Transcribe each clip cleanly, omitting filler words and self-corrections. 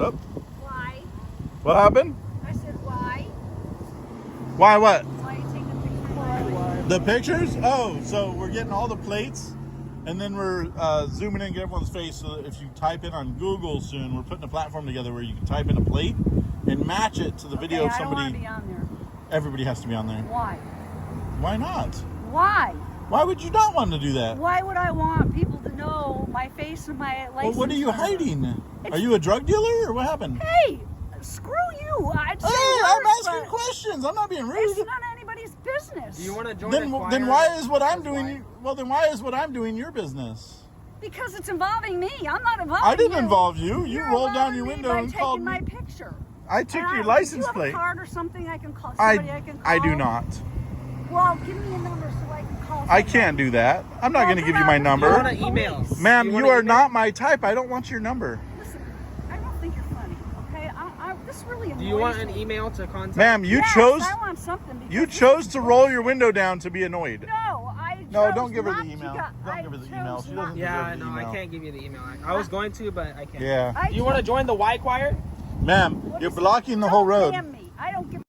Oh. Why? What happened? I said why? Why what? Why are you taking pictures? The pictures? Oh, so we're getting all the plates, and then we're zooming in, get everyone's face. So that if you type in on Google soon, we're putting a platform together where you can type in a plate and match it to the video of I don't somebody. want to be on there. Everybody has to be on there. Why? Why not? Why? Why would you not want to do that? Why would I want people to know my face and my license? Well, what are you number? hiding? Are you a drug dealer or what happened? Hey, screw you! I'm asking questions. I'm not being rude. It's not anybody's business. Do you want to join Then why is what I'm doing? Well, then why is what I'm doing your business? Because it's involving me. I'm not involved. I didn't involve you. You rolled down your window and called me. My picture. I took your license plate. Do you have a card or something I can call? Somebody I can call? I do not. Well, give me a number so I can call. I can't do that. I'm not going to give you my number. You want to email? Ma'am, you are not my type. I don't want your number. Listen, I don't think you're funny. Okay, this really annoys me. Do you want an email to contact? Ma'am, Yes, I want something. You chose to roll your window down to be annoyed. No, don't give her the email. Don't give her the email. She doesn't Yeah, deserve the no, I email. can't give you the email. I was going to, but I can't. Yeah. Do you want to join the Y Choir? Ma'am, you're blocking the whole road. I don't give.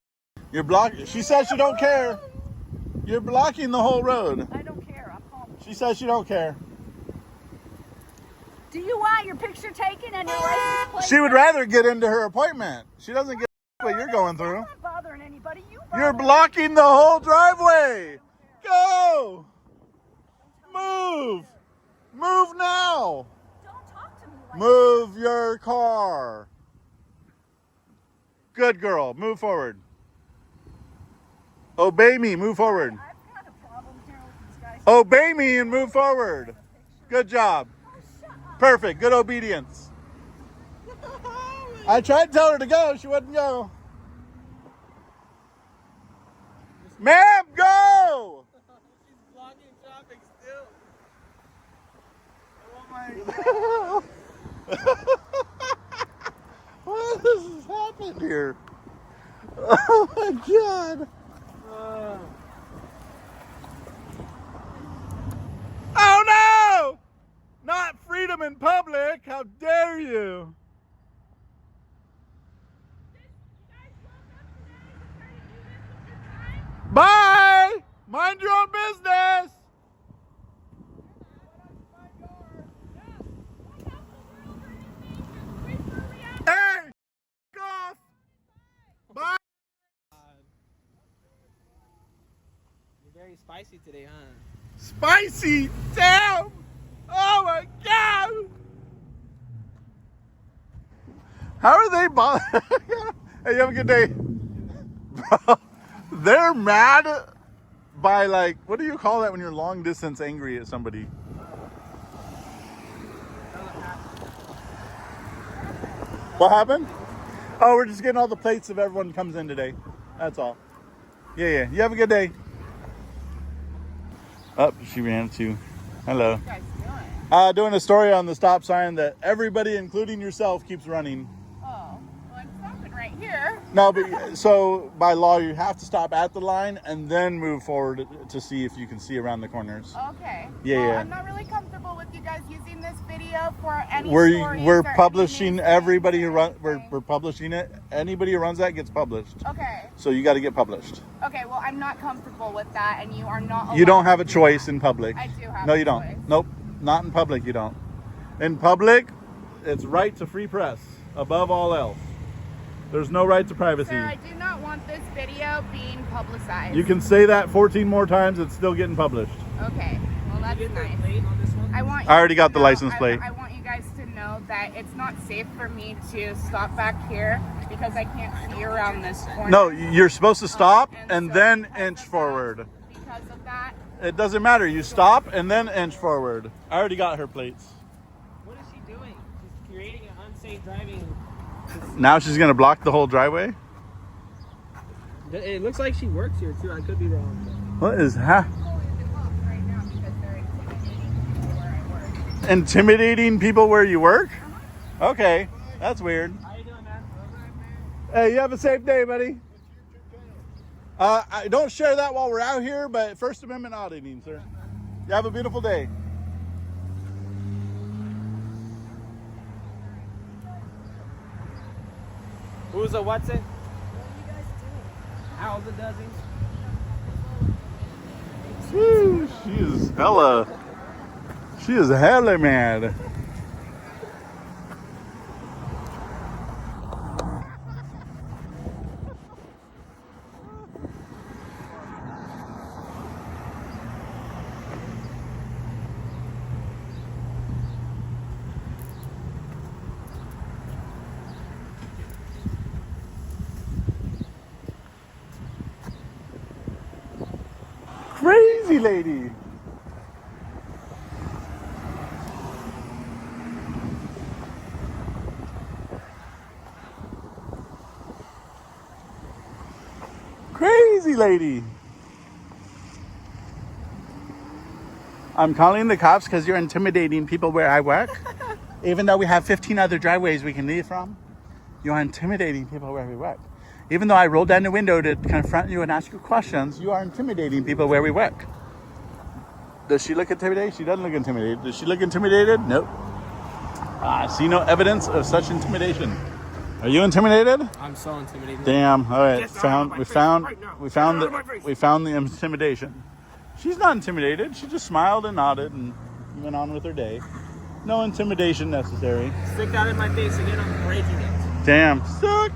You're blocking. She says she don't care. You're blocking the whole road. I don't care. I'm calling. She says she don't care. Do you want your picture taken and your license plate? She would rather get into her appointment. She doesn't get what you're going through. I'm not bothering anybody. You're blocking the whole driveway. Go. Move. Move now. Don't talk to me like Move your car. Good girl. Move forward. Obey me. Move forward. I've got a problem here with these guys. Obey me and move forward. Good job. Perfect. Good obedience. I tried to tell her to go. She wouldn't go. Ma'am, go! She's blocking traffic still. Oh my What has happened here? Oh my God. Oh no! Not freedom in public. How dare you? Bye! Mind your own business! Hey! Off! Bye! You're very spicy today, huh? Spicy! Damn! Oh my God! How are they bothered? Hey, you have a good day. Bro, they're mad by like, what do you call that when you're long distance angry at somebody? What happened? Oh, we're just getting all the plates of everyone who comes in today. That's all. Yeah. You have a good day. Oh, she ran too. Hello. What are you guys doing? Doing a story on the stop sign that everybody, including yourself, keeps running. Oh, well, I'm stopping right here. No, but so by law, you have to stop at the line and then move forward to see if you can see around the corners. Okay. Yeah, well, yeah. I'm not really comfortable with you guys using this video for any We're stories or publishing anything. everybody who run. We're publishing it. Anybody who runs that gets published. Okay. So you got to get published. Okay, well, I'm not comfortable with that, and you are not You don't allowed have a to do choice that. in public. I do have No, a you don't. choice. Nope, not in public. You don't. In public, it's right to free press above all else. There's no right to privacy. Sir, I do not want this video being publicized. You can say that 14 more times. It's still getting published. Okay, well, that's Get the nice. plate on this one? I want. I already you to got the know- license plate. I want you guys to know that it's not safe for me to stop back here because I can't see around this corner. No, you're supposed to stop and so then because inch of that- forward. Because of that, It doesn't matter. You stop and then inch forward. I already got her plates. What is she doing? She's creating an unsafe driving. Now she's going to block the whole driveway? It looks like she works here too. I could be wrong. What is I'm going to walk right now because they're intimidating people where I work. intimidating people where you work? Okay, that's weird. How you doing, man? Hey, you have a safe day, buddy. I don't share that while we're out here, but First Amendment auditing, sir. You have a beautiful day. Who's a what's it? What are you guys doing? How's a dozen? Woo, she is hella mad. Crazy lady. Crazy lady. I'm calling the cops because you're intimidating people where I work. Even though we have 15 other driveways we can leave from, you're intimidating people where we work. Even though I rolled down the window to confront you and ask you questions, you are intimidating people where we work. Does she look intimidated? She doesn't look intimidated. Does she look intimidated? Nope. I see no evidence of such intimidation. Are you intimidated? I'm so intimidated. Damn. All right. Get out of my face right now. We Get out found of my face. we found the intimidation. She's not intimidated. She just smiled and nodded and went on with her day. No intimidation necessary. Stick that in my face again, I'm breaking it. Damn. Suck.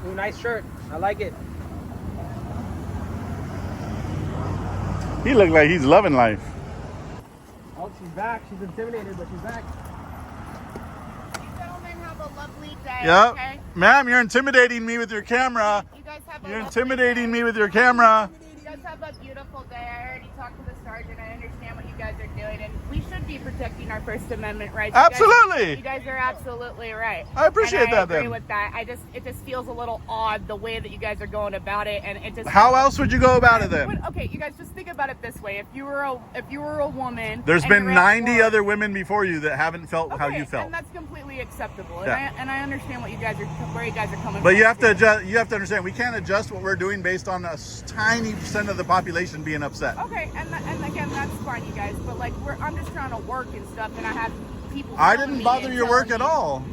Ooh, nice shirt. I like it. He looked like he's loving life. Oh, she's back. She's intimidated, but she's back. You gentlemen have a lovely day. Yep. Okay? Ma'am, you're intimidating me with your camera. You guys have a You're lovely intimidating day. me with your camera. You guys have a beautiful day. I already talked to the sergeant. I understand what you guys are doing, and we should be protecting our First Amendment rights. Absolutely. You guys are absolutely right. I appreciate and I that, agree then. with that. It just feels a little odd the way that you guys are going about it, and it just. How else would you go about it then? Okay, you guys just think about it this way: if you were a woman, There's and been you're at 90 work- other women before you that haven't felt how Okay, you felt. and that's completely acceptable. Yeah. And I understand what you guys are, where you guys are coming from. But you have to adjust, you have to understand, we can't adjust what we're doing based on a tiny percent of the population being upset. Okay, and again, that's fine, you guys. But like, I'm just trying to work and stuff, and I have people. I telling didn't me bother and your telling work at me- all.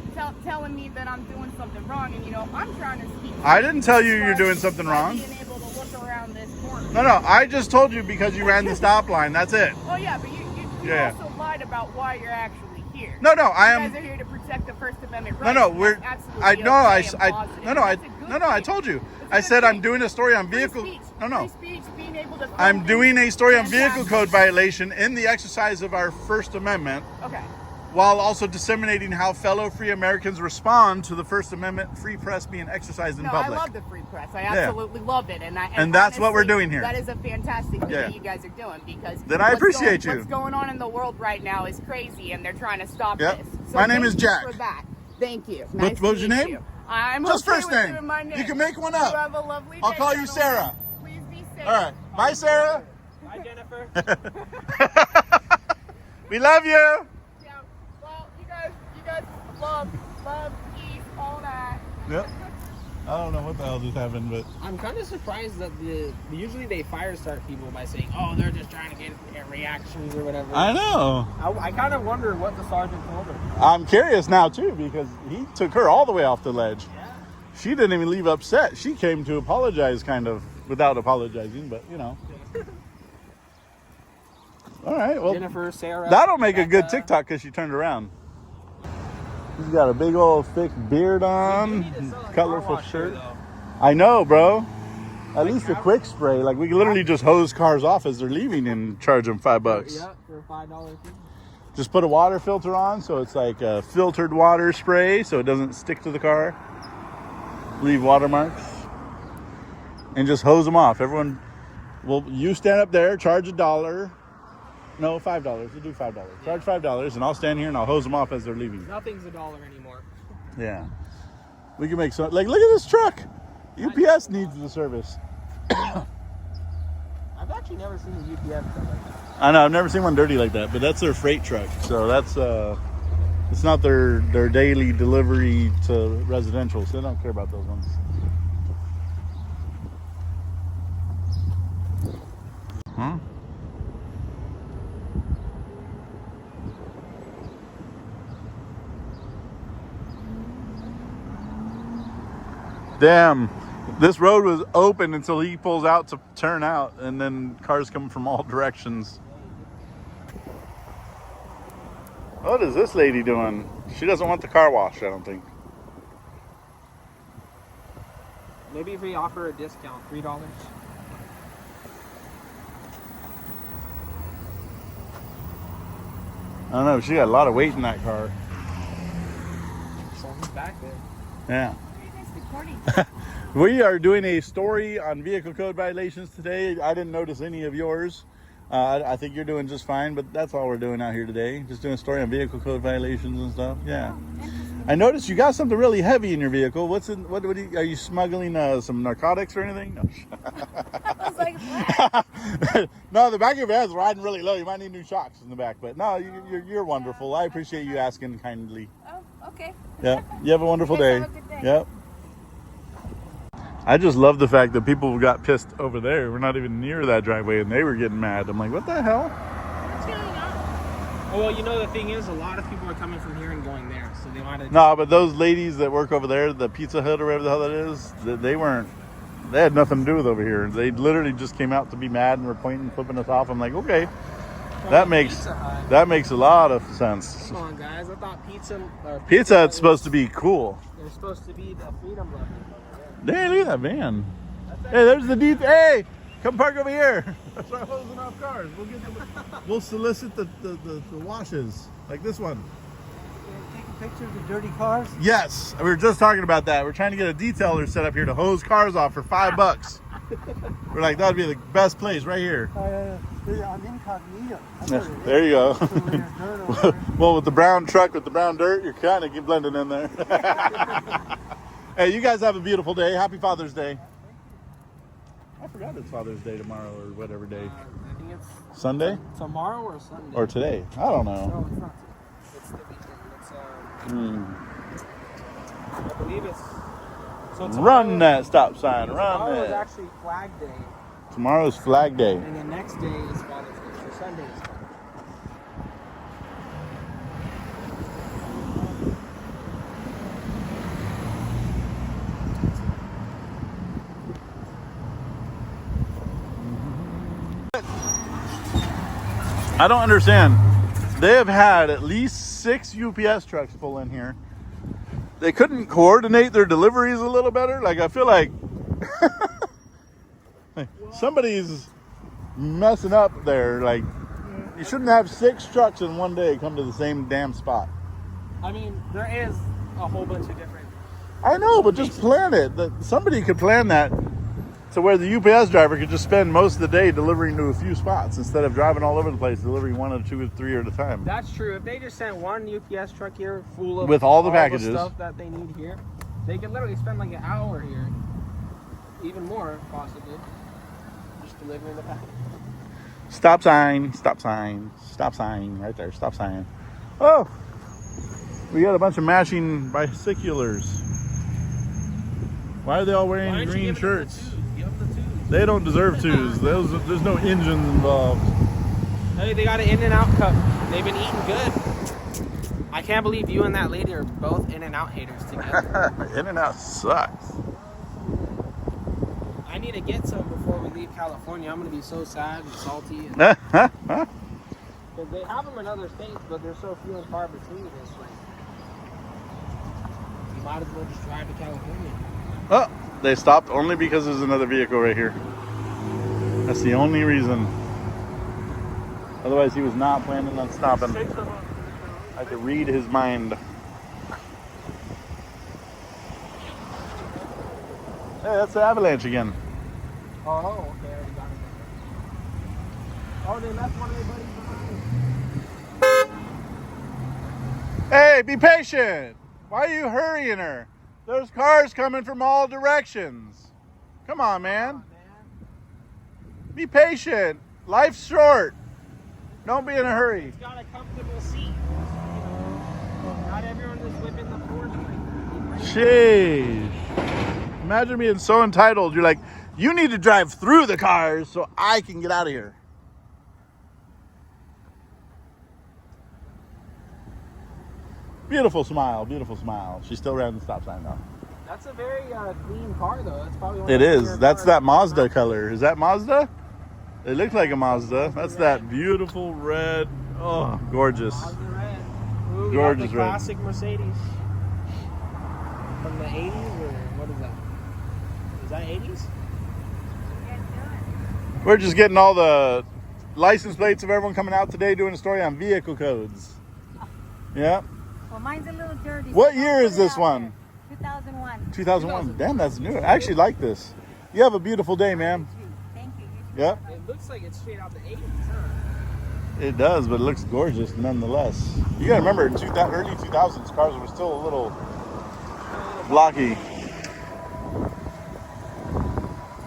Telling me that I'm doing something wrong, and I'm trying to speak. I didn't tell you you're by- doing something by wrong. Being able to look around this corner. No, I just told you because you ran the stop line. That's it. Oh yeah, but you Yeah. also lied about why you're actually here. No, I You am. guys are here to protect the First Amendment No, rights. no, and we're. that's absolutely I okay no, and I positive, no, and I that's a good no, I thing. told you. It's I a said good I'm thing. doing a story on Free vehicle. speech. No. Free speech, being able to. I'm doing a story on vehicle Fantastic. code violation in the exercise of our First Amendment, Okay. while also disseminating how fellow free Americans respond to the First Amendment free press being exercised in No, public. I love the free press. I absolutely love it, and that's what we're honestly, doing here. That is a fantastic thing Yeah. that you guys are doing because. Then I appreciate you. What's going on in the world right now is crazy, and they're trying to stop Yep. this. My name thank is you Jack. For that. Thank you. What Nice was to your meet name? you. I'm Just okay first with name. doing my name. You can make one You up. have a lovely day. I'll call you gentlemen. Sarah. Please be safe. All right. Bye, Sarah. Bye, Jennifer. We love you. Yeah. Well, you guys love, peace, all that. Yep. I don't know what the hell just happened, but I'm kind of surprised that usually they fire start people by saying, oh, they're just trying to get reactions or whatever. I know. I kind of wonder what the sergeant told her. I'm curious now too because he took her all the way off the ledge. Yeah. She didn't even leave upset. She came to apologize, kind of without apologizing, but you know. All right. Well, Jennifer, Sarah. that'll make a good Becca. TikTok because she turned around. He's got a big old thick beard You on, need to sell a car colorful wash shirt. here, though. I know, bro. At least a travel- quick spray. Like we can literally just hose cars off as they're leaving and charge them $5. Yeah, for a $5 fee. Just put a water filter on, so it's like a filtered water spray, so it doesn't stick to the car, leave watermarks, and just hose them off. Everyone, well, you stand up there, charge $1. No, $5. We'll do $5. Charge $5, and I'll stand here and I'll hose them off as they're leaving. Nothing's $1 anymore. Yeah, we can make some. Like, look at this truck. UPS needs the service. I've actually never seen a UPS truck like that. I know, I've never seen one dirty like that, but that's their freight truck. So that's it's not their daily delivery to residential, so they don't care about those ones. Huh? Damn. This road was open until he pulls out to turn out, and then cars come from all directions. What is this lady doing? She doesn't want the car wash, I don't think. Maybe if we offer a discount, $3. I don't know. She got a lot of weight in that car. Someone's back there. Yeah. Are you guys recording? We are doing a story on vehicle code violations today. I didn't notice any of yours. I think you're doing just fine, but that's all we're doing out here today. Just doing a story on vehicle code violations and stuff. Yeah. I noticed you got something really heavy in your vehicle. What's in? What are you smuggling? Some narcotics or anything? No. I was like, what? No, the back of your head is riding really low. You might need new shocks in the back, but no, you're wonderful. I appreciate you asking kindly. Oh, okay. Yeah. You have a wonderful You guys day. have a good day. Yep. I just love the fact that people got pissed over there. We're not even near that driveway, and they were getting mad. I'm like, what the hell? What's going on? Oh, well, you know, the thing is, a lot of people are coming from here and going there, so they want to... No, but those ladies that work over there, the Pizza Hut or whatever the hell that is, they had nothing to do with over here. They literally just came out to be mad and were pointing, flipping us off. I'm like, okay, that makes a lot of sense. Come on, guys. I thought Pizza Hut's supposed to be cool. They're supposed to be the freedom lovers over there. Dang, look at that van. Hey, there's the deep. Hey, come park over here. Start hosing off cars. We'll solicit the washes like this one. Taking pictures of dirty cars? Yes, we were just talking about that. We're trying to get a detailer set up here to hose cars off for $5. We're like, that'd be the best place right here. I'm incognito. That's what it is. There you go. So when there's dirt over there. Well, with the brown truck with the brown dirt, you're kind of blending in there. Hey, you guys have a beautiful day. Happy Father's Day. I forgot it's Father's Day tomorrow or whatever day. I think it's Sunday? tomorrow or Sunday. Or today? I don't know. No, it's not. It's the weekend. It's, I believe it's... So Run that stop sign. Run Tomorrow is that. actually Flag Day, Tomorrow's Flag Day. and the next day is Father's Day. So Sunday is Father's Day. I don't understand. They have had at least 6 UPS trucks pull in here. They couldn't coordinate their deliveries a little better. Like, I feel like somebody's messing up there. Like, you shouldn't have 6 trucks in one day come to the same damn spot. I mean, there is a whole bunch of different... I know, but just plan it. Somebody could plan that to where the UPS driver could just spend most of the day delivering to a few spots instead of driving all over the place, delivering 1 or 2 or 3 at a time. That's true. If they just sent one UPS truck here full of With all the packages. stuff that they need here, they could literally spend like an hour here, even more possibly, just delivering the package. Stop sign, stop sign, stop sign, right there, stop sign. Oh, we got a bunch of mashing bicyculars. Why are they all wearing green shirts? They don't deserve twos. There's no engines involved. Hey, they got an In-N-Out cup. They've been eating good. I can't believe you and that lady are both In-N-Out haters together. In-N-Out sucks. I need to get some before we leave California. I'm going to be so sad and salty. Because they have them in other states, but they're so few and far between this way. You might as well just drive to California. Oh, they stopped only because there's another vehicle right here. That's the only reason. Otherwise, he was not planning on stopping. I could read his mind. Hey, that's the avalanche again. Oh, okay. I already got it. Oh, they left one of their buddies behind. Hey, be patient. Why are you hurrying her? There's cars coming from all directions. Come on, man. Be patient. Life's short. Don't be in a hurry. It's got a comfortable seat. Not everyone is whipping the Ford like that. Sheesh. Imagine being so entitled. You're like, you need to drive through the cars so I can get out of here. Beautiful smile, beautiful smile. She still ran the stop sign though. That's a very clean car, though. That's probably one It of the is. cleaner That's cars. that Mazda color. Is that Mazda? It looks like a Mazda. That's that beautiful red. Oh, gorgeous. Mazda red. Ooh, we Gorgeous got the red. classic Mercedes from the 80s, or what is that? Is that 80s? We're just getting all the license plates of everyone coming out today doing a story on vehicle codes. Yeah. Well, mine's a little dirty. What so year I'll is put it this out one? there. 2001. 2001. Damn, that's new. I actually like this. You have a beautiful day, ma'am. Thank you. Yep. It looks like it's straight out the 80s, huh? It does, but it looks gorgeous nonetheless. You gotta remember, in early 2000s, cars were still a little blocky.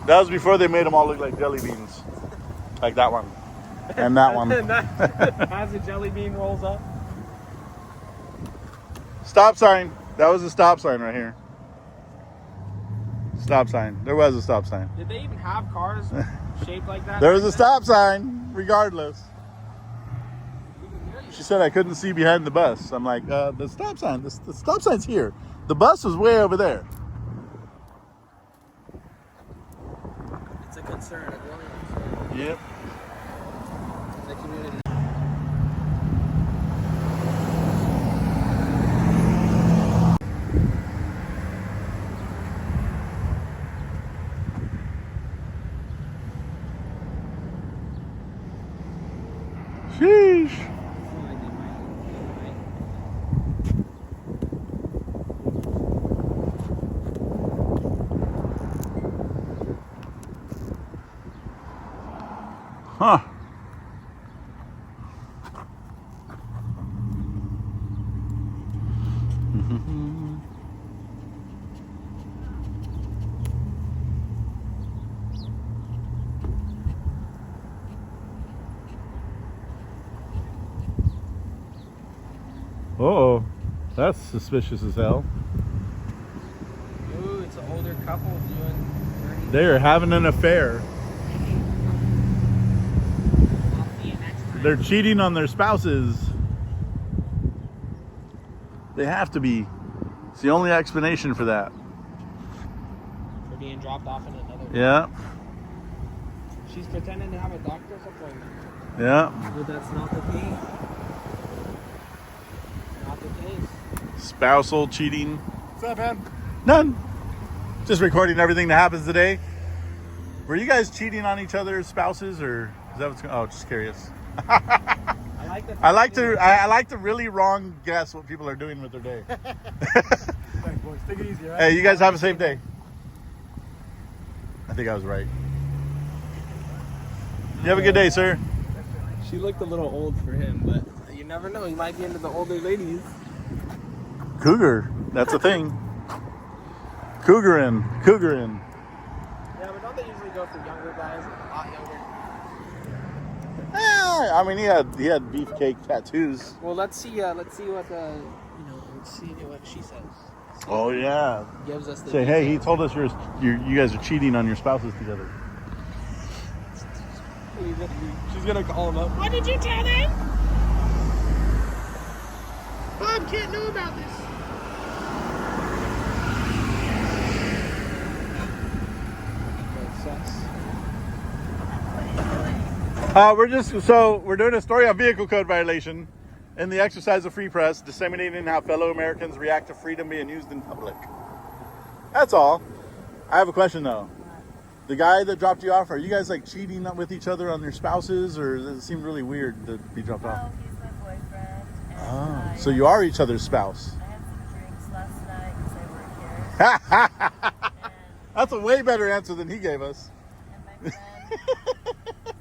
That was before they made them all look like jelly beans. Like that one. And that one. As the jelly bean rolls up. Stop sign. That was a stop sign right here. Stop sign. There was a stop sign. Did they even have cars shaped like that? There was a stop sign, regardless. She said I couldn't see behind the bus. I'm like, the stop sign. The stop sign's here. The bus was way over there. It's a concern, a growing concern. Yep. The community. Sheesh. Huh. Uh-oh. That's suspicious as hell. Ooh, it's an older couple doing They're having an affair. They're cheating on their spouses. They have to be. It's the only explanation for that. for being dropped off in another room. Yeah. She's pretending to have a doctor's appointment. Yeah. But that's not the case. Not the case. Spousal cheating. What's up, man? None. Just recording everything that happens today. Were you guys cheating on each other's spouses, or is that what's going? Oh, just curious. I like to really wrong guess what people are doing with their day. Thanks, boys. Take it easy, all right? Hey, you guys have a safe day. I think I was right. You have a good day, sir. She looked a little old for him, but you never know. He might be into the older ladies. Cougar. That's a thing. Cougarin. Yeah, but don't they usually go for younger guys, a lot younger? I mean, he had beefcake tattoos. Well, let's see what let's see what she says. See Oh if yeah. he gives us the Say, hey, he details. told us you guys are cheating on your spouses together. She's gonna call him up. What did you tell them? Bob can't know about this. We're doing a story on vehicle code violation in the exercise of free press, disseminating how fellow Americans react to freedom being used in public. That's all. I have a question though. The guy that dropped you off, are you guys like cheating with each other on your spouses, or does it seem really weird to be dropped off? No, he's my boyfriend. And Oh, I, so you are each other's spouse. I had some drinks last night because I work here. That's a way better answer than he gave us. And my friend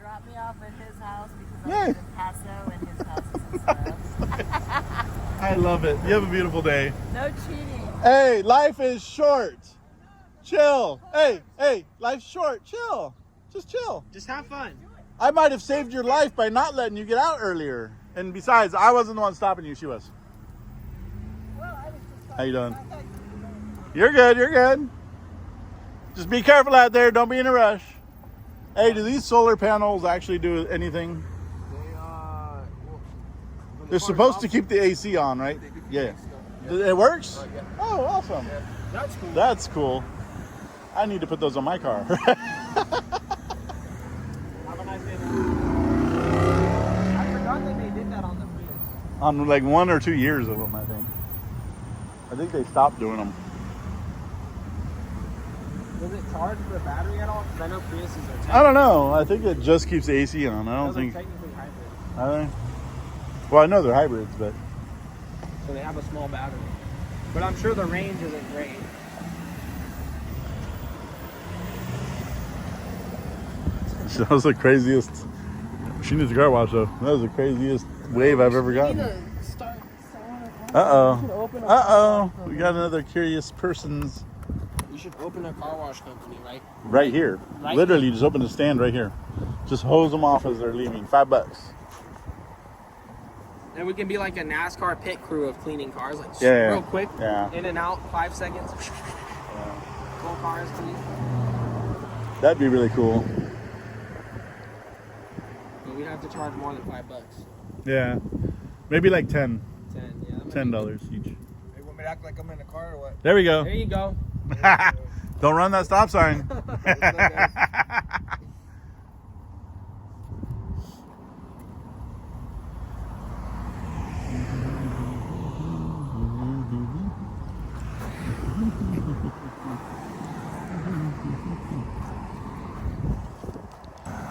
dropped me off at his house because I Yeah. live in Paso and his house is in Slough. I love it. You have a beautiful day. No cheating. Hey, life is short. Chill. Hey, life's short. Chill. Just chill. Just have fun. I might have saved your life by not letting you get out earlier. And besides, I wasn't the one stopping you. She was. How you doing? You're good. You're good. Just be careful out there. Don't be in a rush. Hey, do these solar panels actually do anything? They're supposed to keep the AC on, right? Yeah. It works? Oh, awesome. That's cool. That's cool. I need to put those on my car. Have a nice day, man. I forgot that they did that on the Prius. On like 1 or 2 years of them, I think. I think they stopped doing them. Does it charge the battery at all? Because I know Priuses are. I don't know. I think it just keeps the AC on. I don't Those are think. technically hybrid. Are they? Well, I know they're hybrids, but So they have a small battery. But I'm sure the range isn't great. that was the craziest. She needs a car wash though. That was the craziest wave I've ever gotten. Uh-oh. Uh-oh. We got another curious person's You should open a car wash company, right? right here. Right Literally, just open the stand right here. Just hose them off as they're leaving. $5. And we can be like a NASCAR pit crew of cleaning cars, like Yeah, real quick, yeah. in and out, 5 seconds. Full cars clean. That'd be really cool. But we'd have to charge more than $5. Yeah. Maybe like 10. 10, yeah. $10 each. Hey, want me to act like I'm in a car or what? There we go. There you go. Don't run that stop sign. I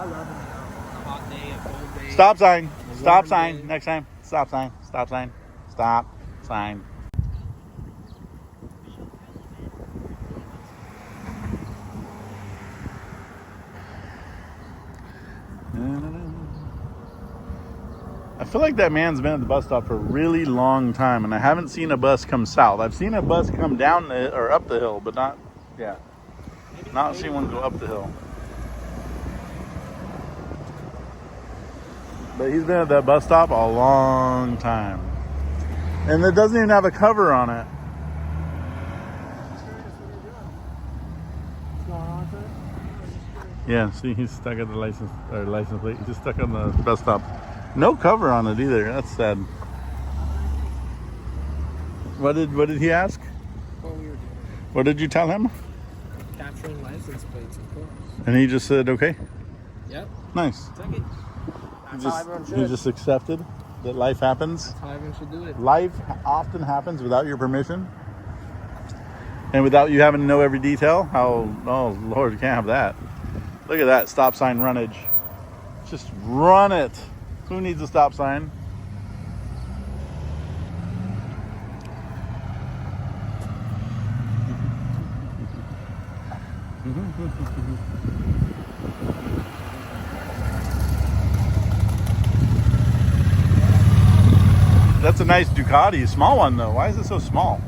love it. A hot day, a cold day. Stop sign. Stop sign. Next time. Stop sign. Stop sign. Stop sign. I feel like that man's been at the bus stop for a really long time, and I haven't seen a bus come south. I've seen a bus come down or up the hill, but not, yeah, not seen one go up the hill. But he's been at that bus stop a long time, and it doesn't even have a cover on it. Yeah, see, he's stuck at the license plate. He's just stuck on the bus stop. No cover on it either. That's sad. What did he ask? What we were doing. What did you tell him? Capturing license plates, of course. And he just said, okay. Yep. Nice. Took it. That's how everyone should. He just accepted that life happens. That's how everyone should do it. Life often happens without your permission. And without you having to know every detail. Oh Lord, you can't have that. Look at that stop sign runnage. Just run it. Who needs a stop sign? That's a nice Ducati, small one though. Why is it so small?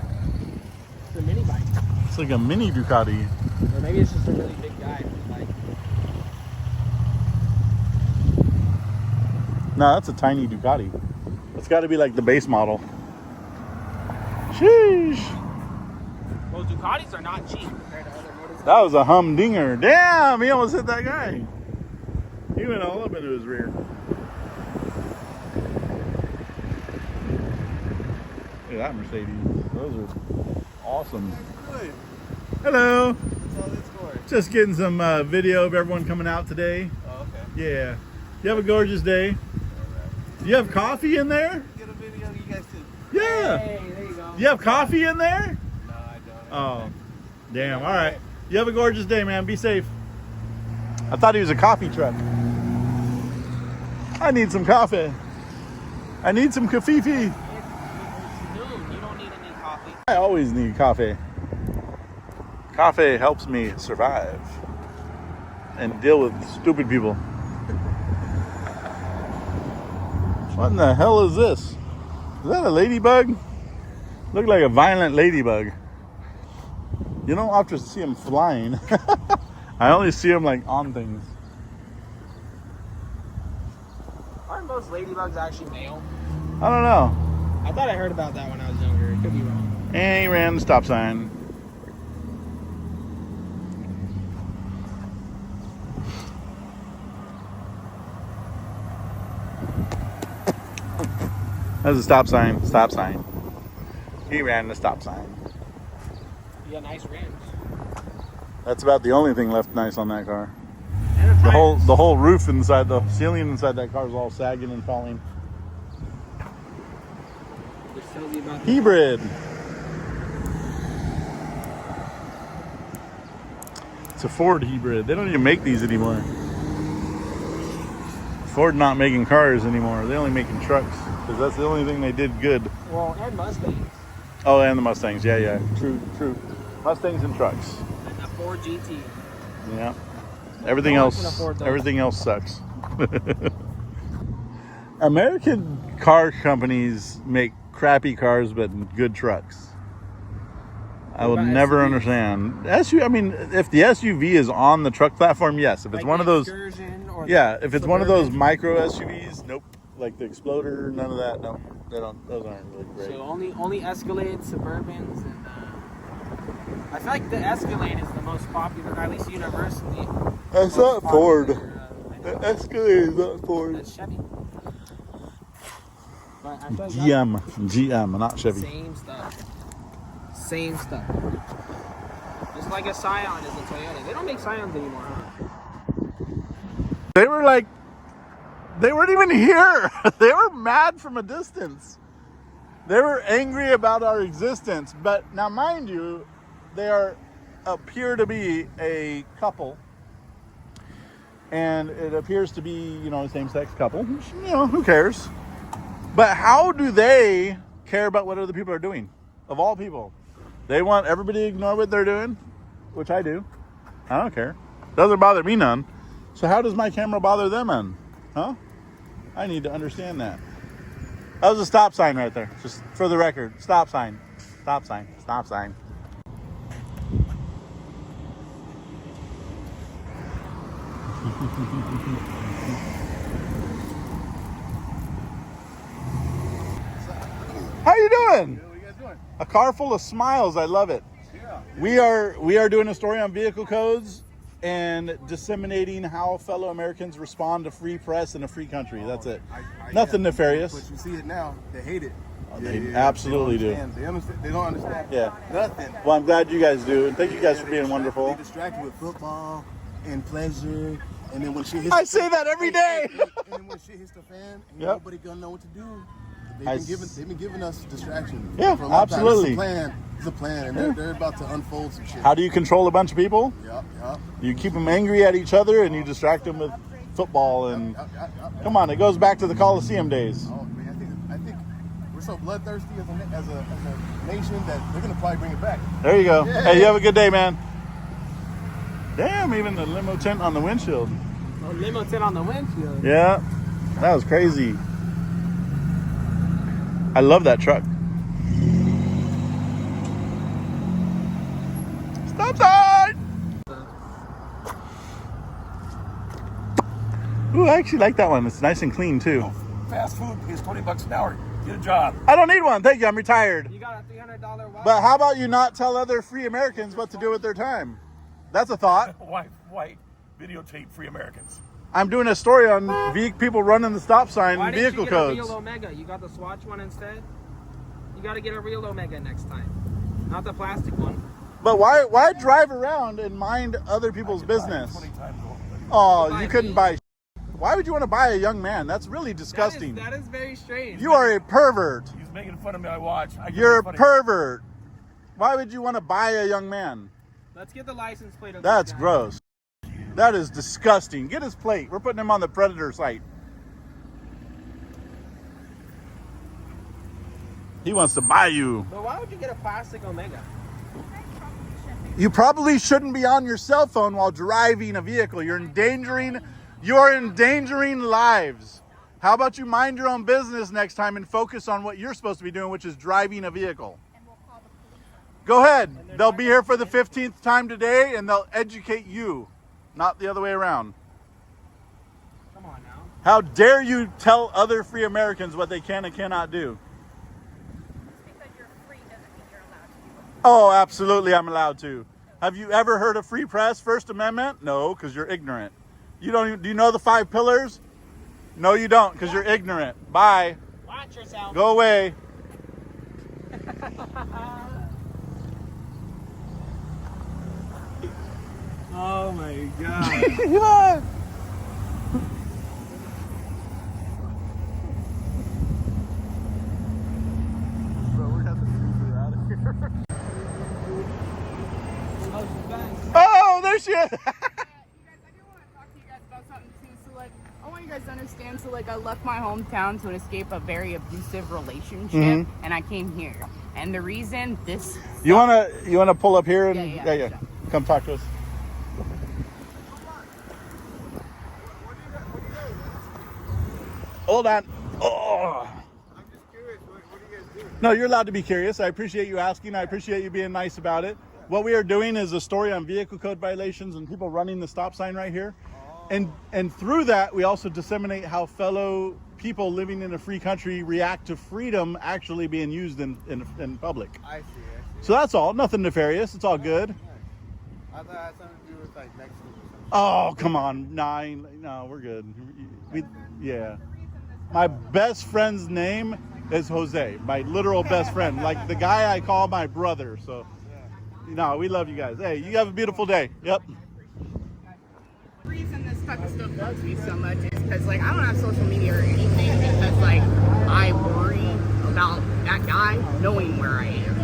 It's a mini bike. It's like a mini Ducati. Or maybe it's just a really big guy who's like. No, that's a tiny Ducati. It's got to be like the base model. Sheesh. Well, Ducatis are not cheap compared to other motorcycles. That was a humdinger. Damn, he almost hit that guy. He went all up into his rear. Look at that Mercedes. Those are awesome. Good. Hello. What's all this for? Just getting some video of everyone coming out today. Oh, okay. Yeah. You have a gorgeous day. Do you have coffee in there? Get a video you guys too. Yeah. Hey, there you go. You have coffee in there? No, I don't. Oh, damn. All right. You have a gorgeous day, man. Be safe. I thought he was a coffee truck. I need some coffee. I need some kafifi. It's noon. You don't need any coffee. I always need coffee. Coffee helps me survive and deal with stupid people. What in the hell is this? Is that a ladybug? Look like a violent ladybug. You don't often see them flying. I only see them like on things. Aren't most ladybugs actually male? I don't know. I thought I heard about that when I was younger. It could be wrong. And he ran the stop sign. That's a stop sign. Stop sign. He ran the stop sign. You got nice rims. That's about the only thing left nice on that car. And The whole roof inside, the ceiling inside that car is all sagging and falling. Just tells you about Hybrid. It's a Ford hybrid. They don't even make these anymore. Ford not making cars anymore. They only making trucks because that's the only thing they did good. Well, and Mustangs. Oh, and the Mustangs. Yeah. True. Mustangs and trucks. And the Ford GT. Yeah. Everything No one can else. afford those. Everything else sucks. American car companies make crappy cars but good trucks. I What will about never SUVs? understand. I mean, if the SUV is on the truck platform, yes. If it's Like one the of those, Excursion or yeah. the If it's one of those Suburban. micro SUVs, nope. Like the Exploder, none of that. No, they don't. Those aren't really great. So only Escalade, Suburbans, and I feel like the Escalade is the most popular, at least universally. That's most not Ford. popular, The Escalade is not Ford. That's Chevy. But I feel like GM, not Chevy. same stuff. Same stuff. Just like a Scion is a Toyota. They don't make Scions anymore, huh? They weren't even here. They were mad from a distance. They were angry about our existence. But now, mind you, they appear to be a couple. And it appears to be, a same-sex couple. Who cares? But how do they care about what other people are doing? Of all people. They want everybody to ignore what they're doing, which I do. I don't care. Doesn't bother me none. So how does my camera bother them none? Huh? I need to understand that. That was a stop sign right there. Just for the record. Stop sign. Stop sign. Stop sign. How you doing? What are you guys doing? A car full of smiles. I love it. Yeah. We are doing a story on vehicle codes and disseminating how fellow Americans respond to free press in a free country. That's it. Nothing nefarious. But you see it now. They hate it. They absolutely do. They understand. They don't understand. Yeah. Nothing. Well, I'm glad you guys do, and thank you guys for being wonderful. They distracted with football and pleasure, and then when shit hits. I say that every day. And then when shit hits the fan, and Yep. nobody gonna know what to do. They've been giving us distraction. Yeah, for a long time. absolutely. It's a plan, and they're about to unfold some shit. How do you control a bunch of people? Yep. You keep them angry at each other, and you distract them with football. And Yep. come on, it goes back to the Coliseum days. Oh man, I think we're so bloodthirsty as a nation that they're gonna probably bring it back. There you go. Yeah. Hey, you have a good day, man. Damn, even the limo tent on the windshield. Oh, limo tent on the windshield. Yeah, that was crazy. I love that truck. Stop sign! Ooh, I actually like that one. It's nice and clean too. Fast food pays $20 an hour. Get a job. I don't need one. Thank you. I'm retired. You got a $300 watch? But how about you not tell other free Americans what to do with their time? That's a thought. White videotape free Americans. I'm doing a story on people running the stop sign Why and didn't vehicle you get a codes. real Omega? You got the Swatch one instead? You got to get a real Omega next time. Not the plastic one. But why drive around and mind other people's business? 20 times over. Oh, you Buy couldn't me? buy. Why would you want to buy a young man? That's really disgusting. That is very strange. You are a pervert. He's making fun of me. I watch. I get You're a funny. pervert. Why would you want to buy a young man? Let's get the license plate of That's this guy. gross. That is disgusting. Get his plate. We're putting him on the predator site. He wants to buy you. But why would you get a plastic Omega? You probably shouldn't be on your cell phone while driving a vehicle. You're endangering lives. How about you mind your own business next time and focus on what you're supposed to be doing, which is driving a vehicle. Go ahead. They'll be here for the 15th time today and they'll educate you, not the other way around. Come on now. How dare you tell other free Americans what they can and cannot do? Because you're free doesn't mean you're allowed to do it. Oh, absolutely, I'm allowed to. Have you ever heard of free press, First Amendment? No, because you're ignorant. Do you know the 5 pillars? No, you don't, because you're ignorant. Bye. Watch yourself. Go away. Oh my god. Yeah. Bro, we're gonna have to move her out of here. Oh, there she is. You guys, I do want to talk to you guys about something too. So, like, I want you guys to understand. So, like, I left my hometown to escape a very abusive relationship, and I came here. And the reason this. You wanna pull up here and Yeah. Come talk to us. Hold on. Oh. I'm just curious, what do you guys do? No, you're allowed to be curious. I appreciate you asking. I appreciate you being nice about it. What we are doing is a story on vehicle code violations and people running the stop sign right here. And through that, we also disseminate how fellow people living in a free country react to freedom actually being used in public. I see. So that's all. Nothing nefarious. It's all good. I thought it had something to do with like Mexicans or something. Oh, come on. No, we're good. Yeah. My best friend's name is Jose, my literal best friend. Like the guy I call my brother. So, no, we love you guys. Hey, you have a beautiful day. Yep. The reason this type of stuff bugs me so much is because, like, I don't have social media or anything because, like, I worry about that guy knowing where I am.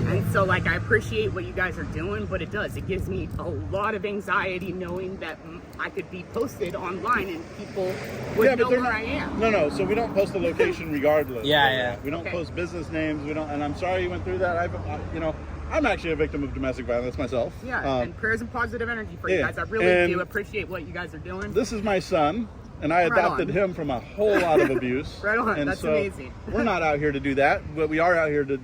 And so, like, I appreciate what you guys are doing, but it gives me a lot of anxiety knowing that I could be posted online and people would know where I am. No. So we don't post the location regardless. Yeah. We don't post business names. We don't. And I'm sorry you went through that. I'm actually a victim of domestic violence myself. Yeah, and prayers and positive energy for you guys. I really do appreciate what you guys are doing. This is my son, and I adopted him from a whole lot of abuse. Right on. And That's so amazing. We're not out here to do that, but we are out here to,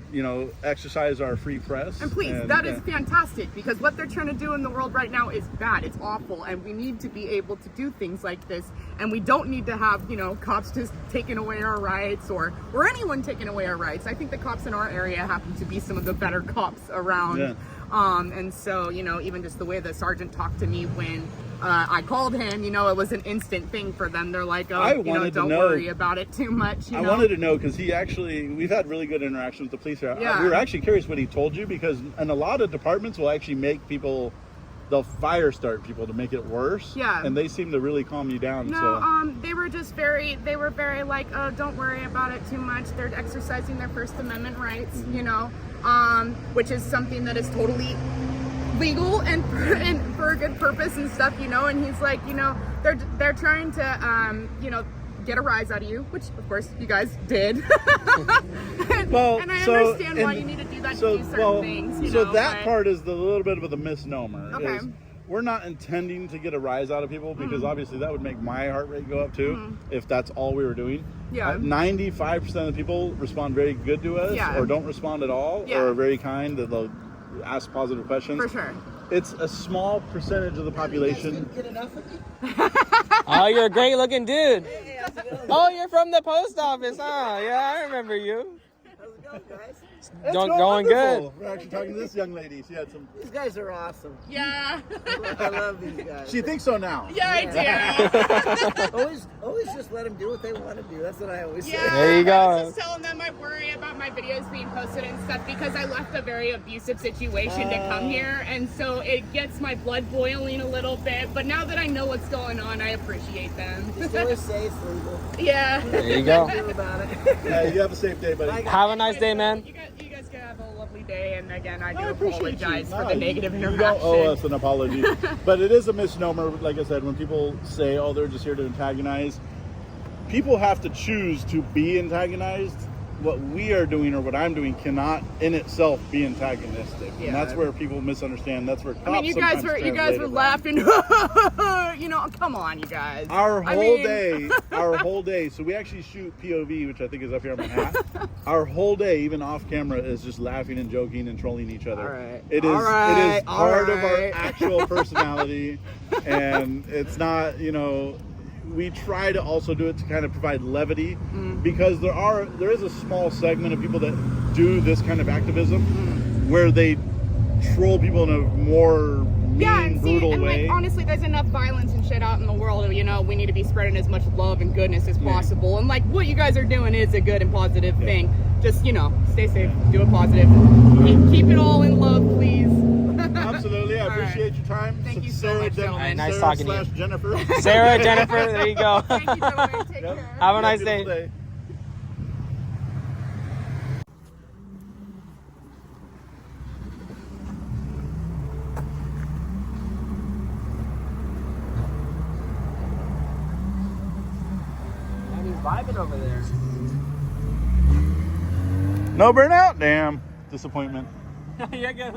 exercise our free press. And please, that is fantastic, because what they're trying to do in the world right now is bad. It's awful, and we need to be able to do things like this, and we don't need to have, cops just taking away our rights or anyone taking away our rights. I think the cops in our area happen to be some of the better cops around. Yeah. And so, even just the way the sergeant talked to me when I called him, it was an instant thing for them. They're like, don't worry about it too much. I wanted to know because we've had really good interaction with the police here. Yeah. We were actually curious what he told you because in a lot of departments will actually make people, they'll fire start people to make it worse. Yeah. And they seem to really calm you down. No, they were very like, oh, don't worry about it too much. They're exercising their First Amendment rights, which is something that is totally legal and for a good purpose and stuff, and he's like, they're trying to, get a rise out of you, which of course you guys did. and I understand why you need to do that to do certain things. So that part is the little bit of the misnomer. Okay. We're not intending to get a rise out of people because obviously that would make my heart rate go up too if that's all we were doing. Yeah. 95% of the people respond very good to us or don't respond at all or are very kind. They'll ask positive questions. For sure. It's a small percentage of the population. Get enough of you? Oh, you're a great looking dude. Oh, you're from the post office, huh? Yeah, I remember you. How's it going, guys? It's Going wonderful. good. We're actually talking to this young lady. She had some. These guys are awesome. Yeah. I love these guys. She thinks so now. Yeah, I do. Always just let them do what they want to do. That's what I always say. Yeah, There you go. I was just telling them I worry about my videos being posted and stuff because I left a very abusive situation to come here, and so it gets my blood boiling a little bit. But now that I know what's going on, I appreciate them. Just always say it's legal. Yeah. There you go. Do about it. Yeah, you have a safe day, buddy. Have a nice day, man. You guys can have a lovely day, and again, I do appreciate apologize you. for No, the negative you interaction. don't owe us an apology. But it is a misnomer, like I said, when people say, oh, they're just here to antagonize. People have to choose to be antagonized. What we are doing or what I'm doing cannot in itself be antagonistic. And that's where people misunderstand. That's where cops I mean, you guys were translate it wrong. laughing. Come on, you guys. Our whole day. So we actually shoot POV, which I think is up here on my hat. Our whole day, even off camera, is just laughing and joking and trolling each other. All right. It is part of our actual personality, and it's not, we try to also do it to kind of provide levity because there is a small segment of people that do this kind of activism where they troll people in a more mean, brutal way. Like, honestly, there's enough violence and shit out in the world. We need to be spreading as much love and goodness as possible. And like what you guys are doing is a good and positive thing. Just stay safe, do it positive, keep it all in love, please. Absolutely. I All right. appreciate your time. Thank you so Sarah, much, gentlemen. All right, nice Sarah talking to you. slash Jennifer. Sarah, Jennifer, there you go. Thank you, gentlemen. Take care. Have a nice Beautiful day. day. And he's vibing over there. No burnout? Damn. Disappointment. Yeah, good.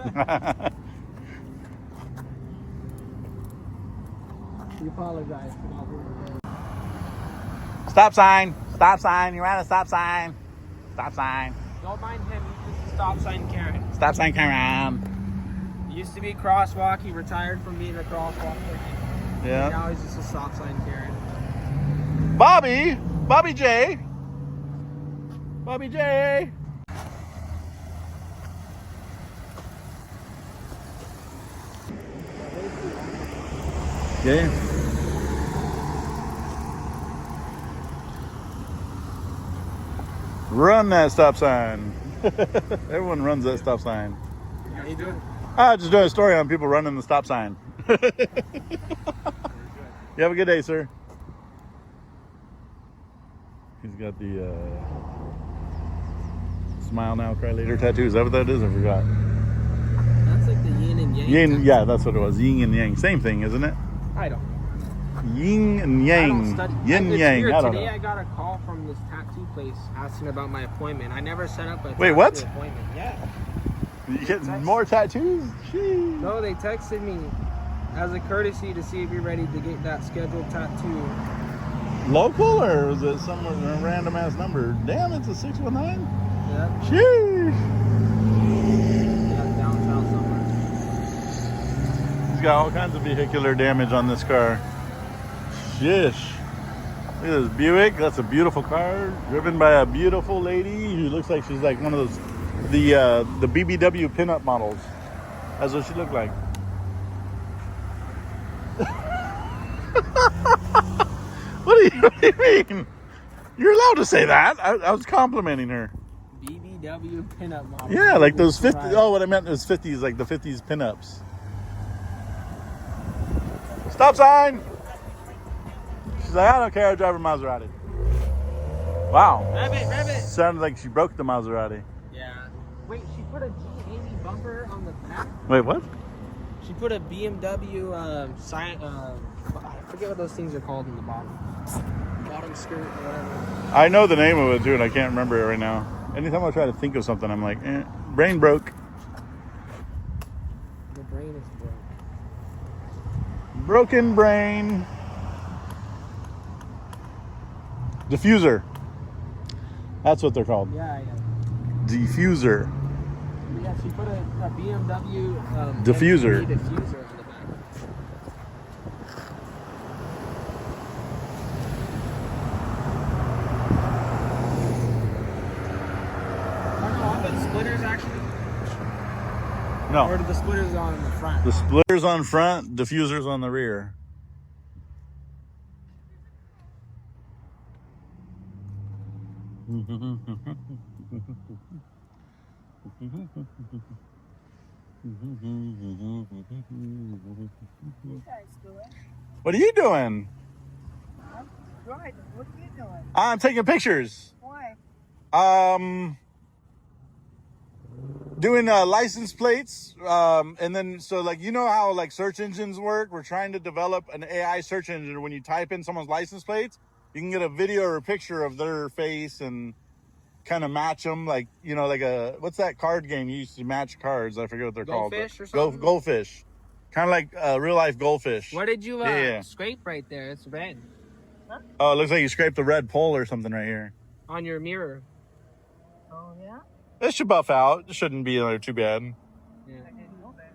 We apologize for not being there. Stop sign. Stop sign. You're at a stop sign. Stop sign. Don't mind him. He's just a stop sign Karen. Stop sign, Karen. He used to be a crosswalk. He retired from being a crosswalk. Yeah. Now he's just a stop sign Karen. Bobby. Bobby J. Bobby J. Yeah. Run that stop sign. Everyone runs that stop sign. How you doing? Just doing a story on people running the stop sign. You have a good day, sir. He's got the smile now, cry later tattoo. Is that what that is? I forgot. That's like the yin and yang. Yin, yeah, that's what it was. Yin and yang. Same thing, isn't it? I don't. Yin and I yang. don't study. Yin It's yang. weird. I don't Today know. I got a call from this tattoo place asking about my appointment. I never set up a Wait, tattoo what? appointment. Yeah. You get more tattoos? Jeez. No, they texted me as a courtesy to see if you're ready to get that scheduled tattoo. Local or is it some random ass number? Damn, it's a 619? Yeah. Sheesh. Yeah, downtown somewhere. He's got all kinds of vehicular damage on this car. Shish. Look at this Buick. That's a beautiful car, driven by a beautiful lady who looks like she's like one of those the BBW pinup models. That's what she looked like. What do you mean? You're allowed to say that. I was complimenting her. BBW pinup model. Yeah, like those 50. Right. Oh, what I meant was 50s, like the 50s pinups. Stop sign. She's like, I don't care. I drive a Maserati. Wow. Rev it. Sounded like she broke the Maserati. Yeah. Wait, she put a G80 bumper on the back? Wait, what? She put a BMW I forget what those things are called in the bottom. Bottom skirt or whatever. I know the name of it too, and I can't remember it right now. Anytime I try to think of something, I'm like, brain broke. The brain is broke. Broken brain. Diffuser. That's what they're called. Yeah. Diffuser. Yeah, she put a BMW Diffuser. MPV diffuser on the back. Are the splitters actually? Or No. are the splitters on the front? The splitters on front, diffusers on the rear. What are you doing? Right. What are you doing? I'm taking pictures. Why? Doing license plates, and then so like you know how like search engines work. We're trying to develop an AI search engine. When you type in someone's license plates, you can get a video or a picture of their face and kind of match them, like you know, like a what's that card game you used to match cards? I forget what they're called. Goldfish or something? Goldfish, kind of like real life goldfish. What did you Yeah. scrape right there? It's red. Oh, it looks like you scraped the red pole or something right here. On your mirror. Oh, yeah? It should buff out. It shouldn't be too bad. Yeah. I didn't know that.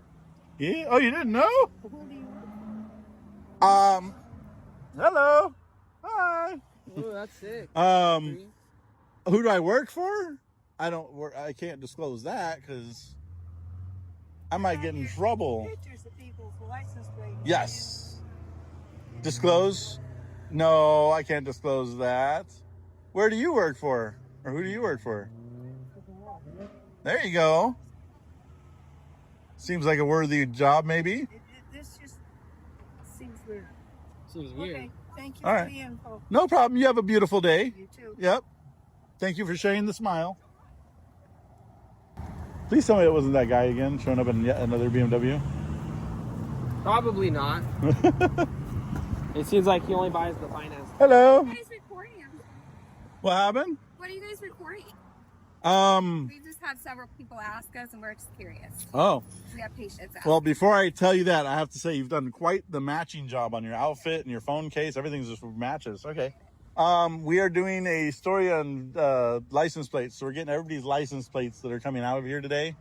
Yeah. Oh, you didn't know? Who do you work Hello. Hi. Oh, that's sick. Who do I work for? I don't work. I can't disclose that because I might get in trouble. Pictures of people's license plates. Yes. Disclose? No, I can't disclose that. Where do you work for? Or who do you work for? There you go. Seems like a worthy job, maybe. This just seems weird. Seems weird. Okay, thank you All for right. the info. No problem. You have a beautiful day. You too. Yep. Thank you for sharing the smile. Please tell me it wasn't that guy again showing up in yet another BMW. Probably not. It seems like he only buys the finance. Hello. What are you guys recording? What happened? What are you guys recording? We just had several people ask us, and we're just curious. Oh. We have patience. Well, before I tell you that, I have to say you've done quite the matching job on your outfit and your phone case. Everything's just matches. Okay. We are doing a story on license plates. So we're getting everybody's license plates that are coming out of here today.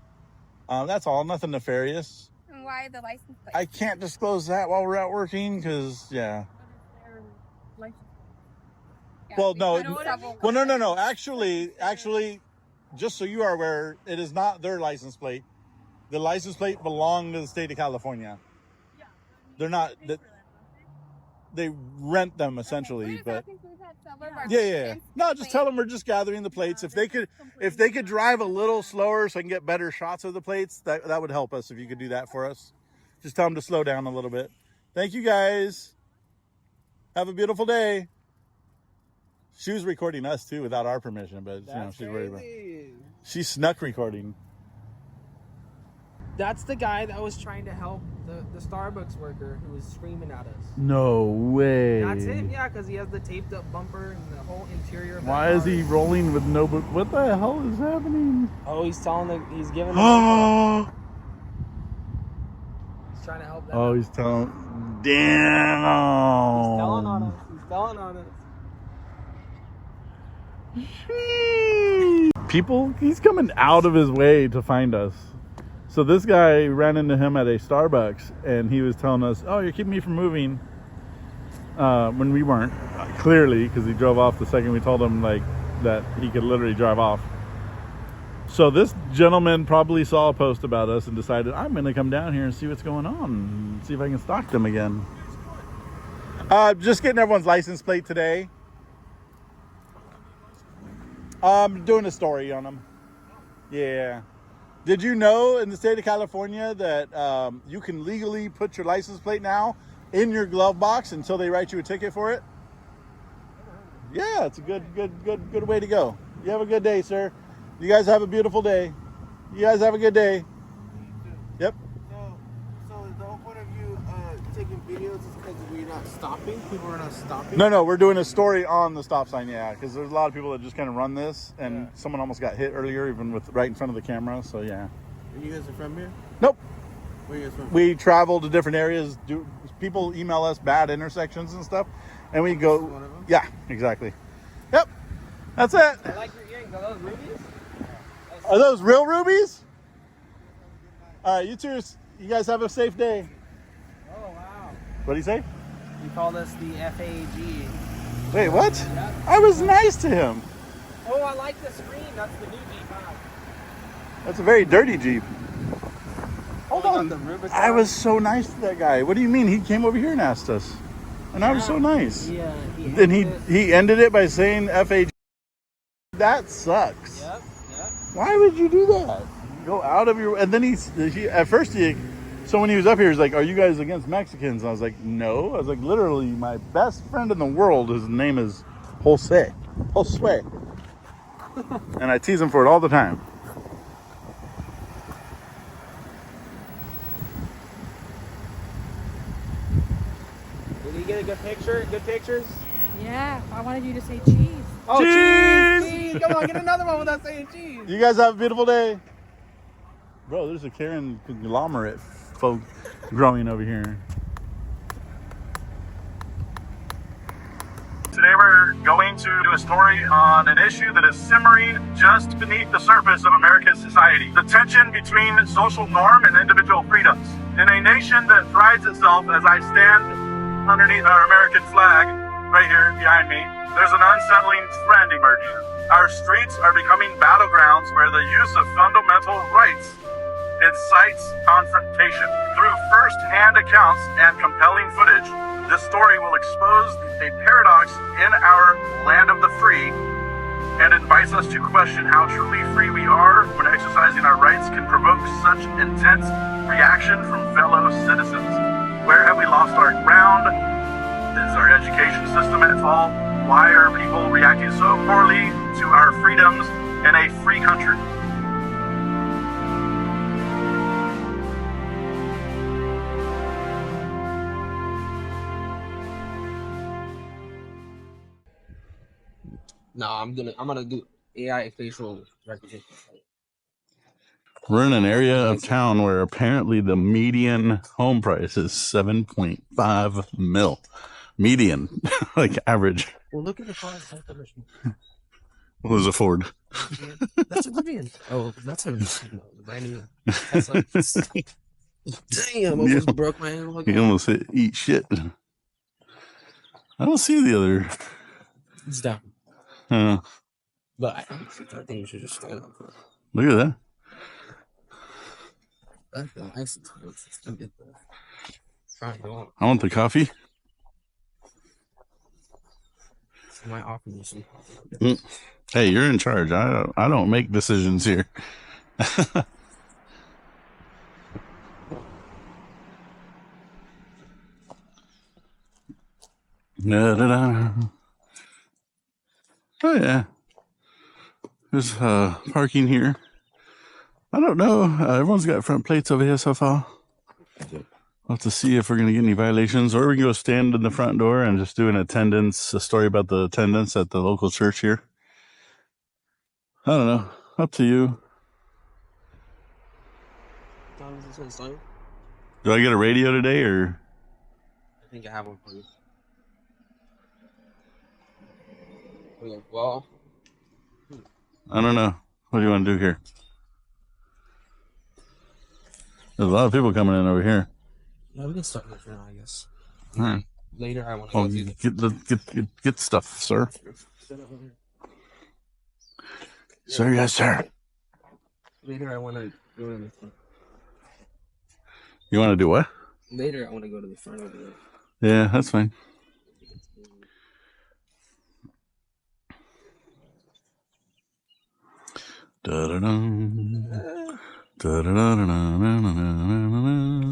That's all. Nothing nefarious. And why the license plate? I can't disclose that while we're out working because, yeah. Well, no. Well, no. Actually, just so you are aware, it is not their license plate. The license plate belongs to the state of California. They're not. They rent them essentially, but yeah. No, just tell them we're just gathering the plates. If they could drive a little slower so I can get better shots of the plates, that would help us if you could do that for us. Just tell them to slow down a little bit. Thank you guys. Have a beautiful day. She was recording us too without our permission, but she's worried about. She snuck recording. That's the guy that was trying to help the Starbucks worker who was screaming at us. No way. That's him, yeah, because he has the taped up bumper and the whole interior. Why is he rolling with no? What the hell is happening? Oh, he's giving. Oh. He's trying to help them. Oh, he's telling. Damn. He's telling on us. He's telling on us. People, he's coming out of his way to find us. So this guy ran into him at a Starbucks and he was telling us, oh, you're keeping me from moving, when we weren't, clearly, because he drove off the second we told him like that he could literally drive off. So this gentleman probably saw a post about us and decided, I'm going to come down here and see what's going on and see if I can stalk them again. Just getting everyone's license plate today. Doing a story on them. Yeah. Did you know in the state of California that you can legally put your license plate now in your glove box until they write you a ticket for it? Yeah, it's a good way to go. You have a good day, sir. You guys have a beautiful day. You guys have a good day. Yep. So the whole point of you taking videos is because we're not stopping? People are not stopping? No, we're doing a story on the stop sign, yeah, because there's a lot of people that just kind of run this, and someone almost got hit earlier, even with right in front of the camera, so yeah. And you guys are from here? Nope. Where are you guys from? We travel to different areas. People email us bad intersections and stuff, and we go. One of them? Yeah, exactly. Yep, that's it. I like your earrings. Are those rubies? Are those real rubies? All right, you two. You guys have a safe day. Oh wow. What do you say? He called us the FAG. Wait, what? Yep. I was nice to him. Oh, I like the screen. That's the new G5. That's a very dirty Jeep. Hold Oh, on. the Rubicon. I was so nice to that guy. What do you mean? He came over here and asked us. And I was so nice. Yeah. Then he ended it by saying FAG. That sucks. Yep. Why would you do that? Go out of your... And then he at first so when he was up here, he's like, are you guys against Mexicans? And I was like, no. I was like, literally, my best friend in the world, his name is Jose. And I tease him for it all the time. Did he get a good picture? Good pictures? Yeah, I wanted you to say cheese. Oh, Cheese! cheese! Come on, get another one without saying cheese. You guys have a beautiful day. Bro, there's a Karen conglomerate folk growing over here. Today we're going to do a story on an issue that is simmering just beneath the surface of America's society. The tension between social norm and individual freedoms. In a nation that prides itself, as I stand underneath our American flag, right here behind me, there's an unsettling trend emerging. Our streets are becoming battlegrounds where the use of fundamental rights incites confrontation. Through first-hand accounts and compelling footage, this story will expose a paradox in our land of the free and invites us to question how truly free we are when exercising our rights can provoke such intense reaction from fellow citizens? Where have we lost our ground? Is our education system at fault? Why are people reacting so poorly to our freedoms in a free country? No, I'm gonna do AI facial recognition. We're in an area of town where apparently the median home price is 7.5 mil. Median, like average. Well, look at the car definition. What was a Ford? That's a Rivian. Oh, that's a brand new. That's like, damn, I almost broke my hand. You almost eat shit. I don't see the other. It's down. But I think you should just stand up. Look at that. That's the license. Get the front door. I want the coffee. My offer you some. Hey, you're in charge. I don't make decisions here. Da-da-da. Oh yeah, there's parking here. I don't know. Everyone's got front plates over here so far. We'll have to see if we're gonna get any violations, or we can go stand in the front door and just do a story about the attendance at the local church here. I don't know. Up to you. Do I get a radio today, or? I think I have one for you. Well, I don't know. What do you want to do here? There's a lot of people coming in over here. yeah, we can start this now, I guess. All right. Later, I want to go Get stuff, sir. Sir, yes, sir. Later, I want to go to the front. You want to do what? Later, I want to go to the front of it. Yeah, that's fine.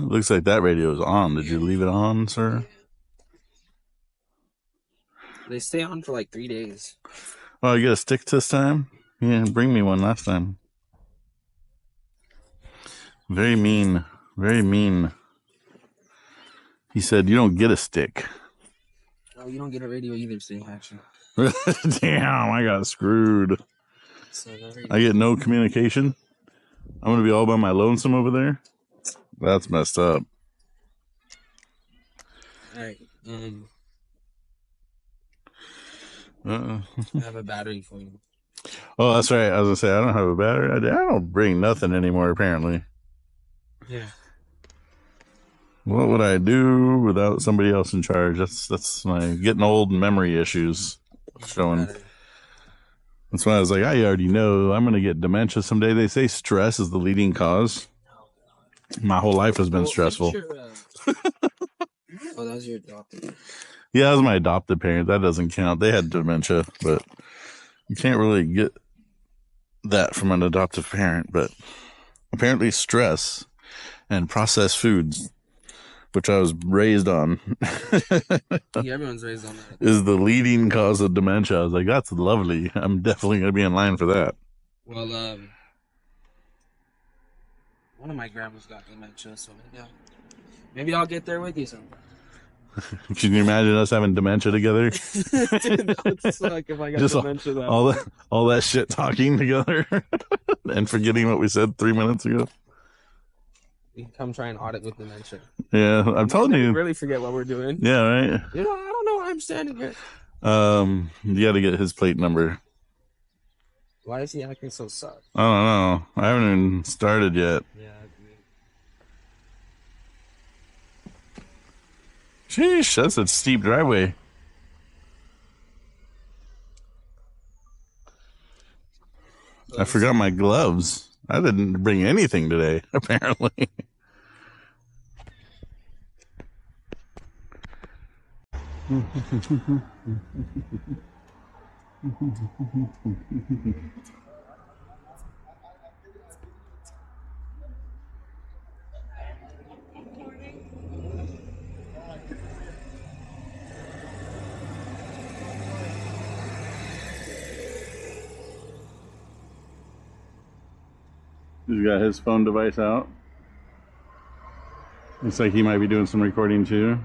Looks like that radio is on. Did you leave it on, sir? They stay on for like 3 days. Oh, you got a stick this time? Yeah, bring me one last time. Very mean. Very mean. He said, you don't get a stick. Oh, you don't get a radio either, see, actually. Damn, I got screwed. I get no communication. I'm going to be all by my lonesome over there. That's messed up. All right. I have a battery for you. Oh, that's right. I was going to say, I don't have a battery. I don't bring nothing anymore, apparently. Yeah. What would I do without somebody else in charge? That's my getting old memory issues showing. That's why I was like, I already know I'm going to get dementia someday. They say stress is the leading cause. My whole life has been stressful. Oh, that was your adopted. Yeah, that was my adopted parent. That doesn't count. They had dementia, but you can't really get that from an adoptive parent. But apparently stress and processed foods, which I was raised on, Everyone's raised on that, is the leading cause of dementia. I was like, that's lovely. I'm definitely going to be in line for that. Well, one of my grandmas got dementia, so maybe I'll get there with you sometime. Can you imagine us having dementia together? Dude, that would suck if I got Just dementia. all that shit talking together and forgetting what we said 3 minutes ago. You come try and audit with dementia. Yeah, I'm telling you. Really forget what we're doing. Yeah, right. I don't know why I'm standing here. You got to get his plate number. Why is he acting so sus? I don't know. I haven't even started yet. Yeah. Sheesh, that's a steep driveway. I forgot my gloves. I didn't bring anything today, apparently. He's got his phone device out. Looks like he might be doing some recording too.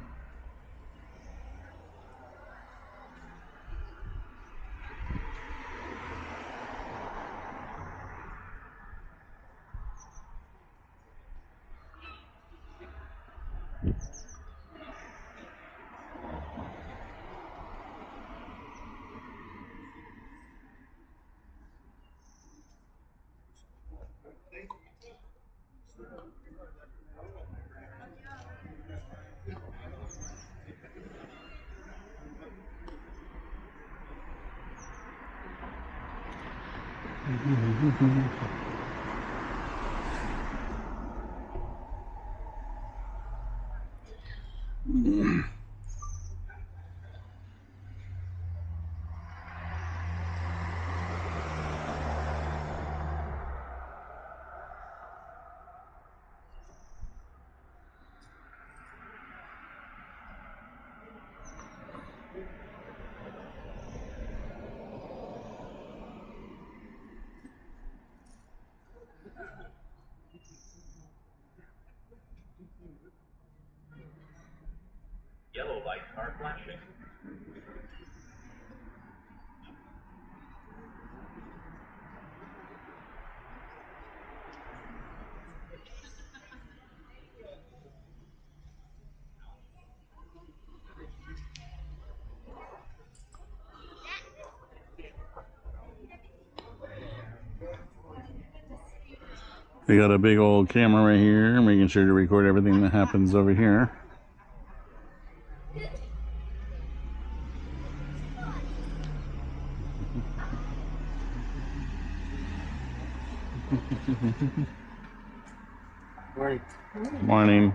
Yellow lights are flashing. They got a big old camera right here, making sure to record everything that happens over here. Morning. Morning.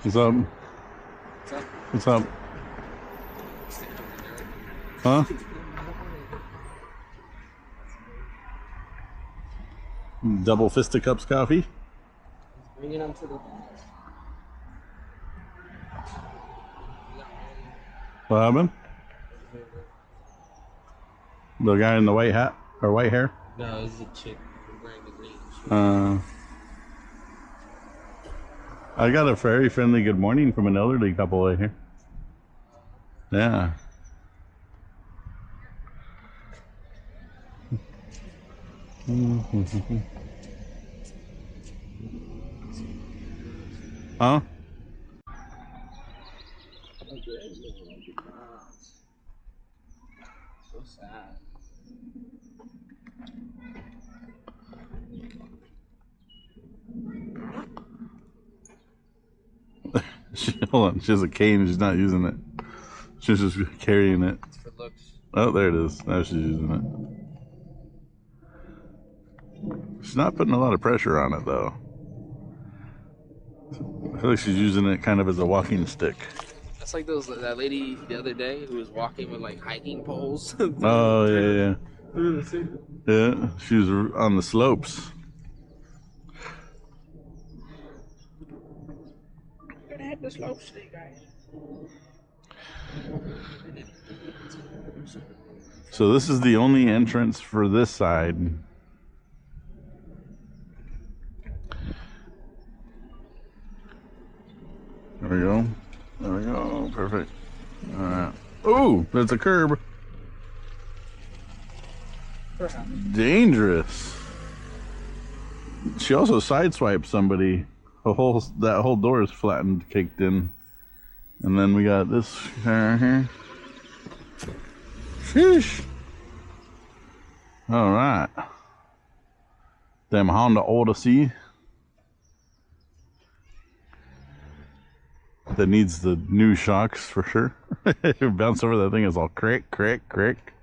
What's up? What's up? Huh? Double fisticups coffee? Bringing them to the. What happened? The guy in the white hat or white hair? No, this is a chick wearing the green shirt. I got a very friendly good morning from an elderly couple right here. Yeah. Huh? So sad. Hold on, she has a cane, she's not using it. She's just carrying it. It's for looks. Oh, there it is. Now she's using it. She's not putting a lot of pressure on it, though. I feel like she's using it kind of as a walking stick. That's like that lady the other day who was walking with like hiking poles. Oh, yeah, yeah. Yeah, she was on the slopes. Gonna hit the slopes today, guys. So this is the only entrance for this side. There we go. There we go. Perfect. All right. Oh, there's a curb. Dangerous. She also sideswiped somebody. That whole door is flattened, caked in. And then we got this car here. Sheesh. All right. Them Honda Odyssey. that needs the new shocks for sure. Bounce over that thing is all crick, crick, crick.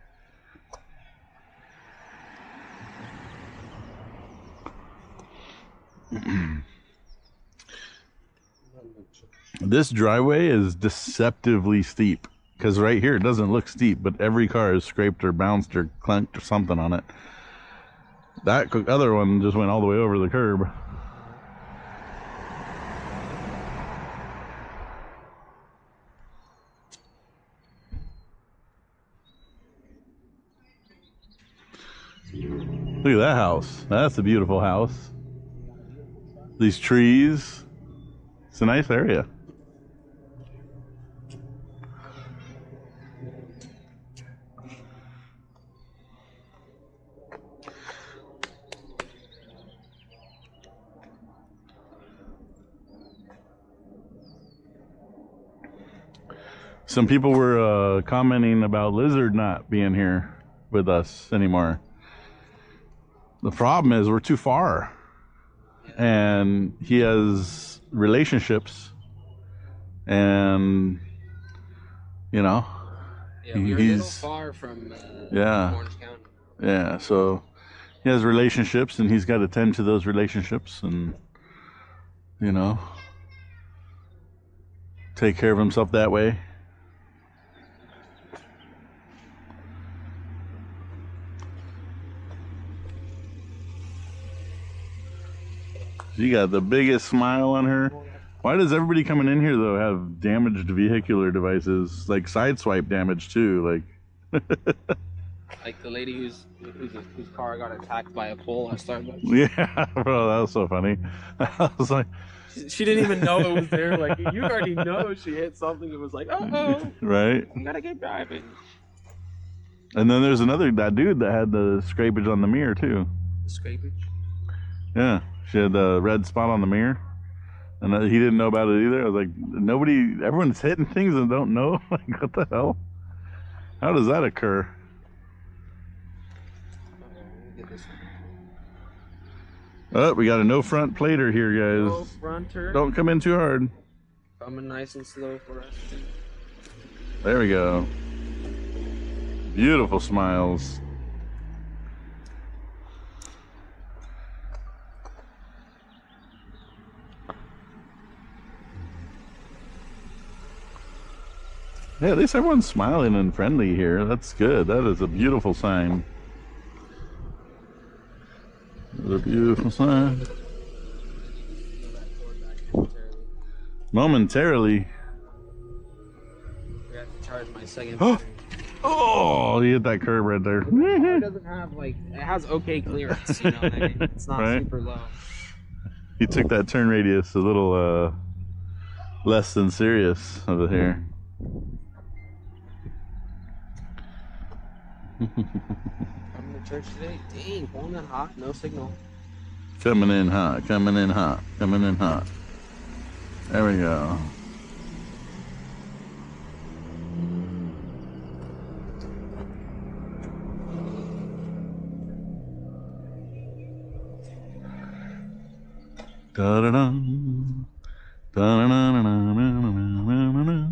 This driveway is deceptively steep because right here it doesn't look steep, but every car has scraped or bounced or clunked or something on it. That other one just went all the way over the curb. Look at that house. That's a beautiful house. These trees. It's a nice area. Some people were commenting about Lizard not being here with us anymore. The problem is we're too far, and he has relationships, and you know, yeah, we're a little far from Orange County. Yeah, so he has relationships, and he's got to tend to those relationships, and you know, take care of himself that way. She got the biggest smile on her. Why does everybody coming in here though have damaged vehicular devices, like sideswipe damage too? Like, like the lady whose car got attacked by a pole at Starbucks. Yeah, bro, that was so funny. I was like, she didn't even know it was there. Like, you already know she hit something. It was like, oh, right? You gotta keep driving. And then there's that dude that had the scrapage on the mirror too. The scrapage? Yeah. She had the red spot on the mirror, and he didn't know about it either. I was like, everyone's hitting things and don't know. Like, what the hell? How does that occur? Oh, we got a no front plater here, guys. No fronter. Don't come in too hard. Coming nice and slow for us. There we go. Beautiful smiles. Yeah, at least everyone's smiling and friendly here. That's good. That is a beautiful sign. That's a beautiful sign. Momentarily. I have to charge my second. Oh, you hit that curb right there. It doesn't have it has okay clearance, you know what I mean? It's not right? Super low. You took that turn radius a little less than serious over here. Coming to church today? Dang, pulling in hot, no signal. Coming in hot, coming in hot, coming in hot. There we go. Da-da-dum. Da-da-da-da-da-da-da-da-da.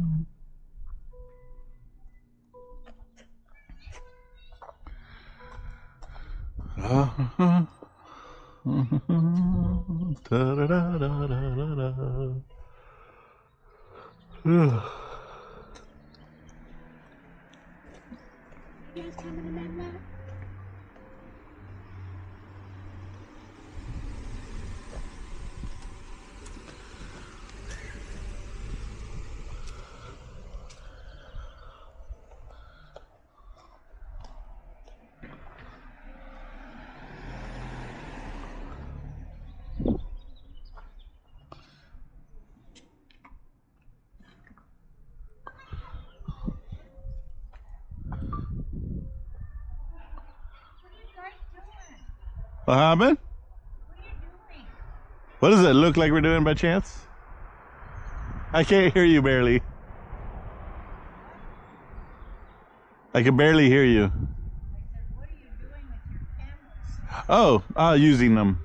What happened? What does it look like we're doing by chance? I can't hear you barely. I can barely hear you. What are you doing with your cameras? Oh, using them.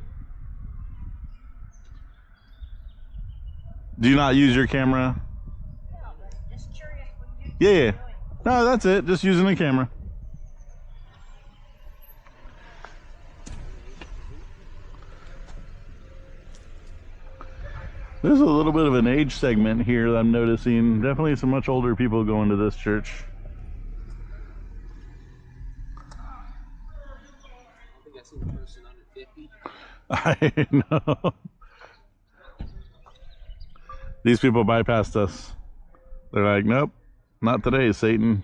Do you not use your camera? Yeah. No, that's it. Just using the camera. There's a little bit of an age segment here that I'm noticing. Definitely some much older people going to this church. I think I seen a person under 50. I know. These people bypassed us. They're like, nope, not today, Satan.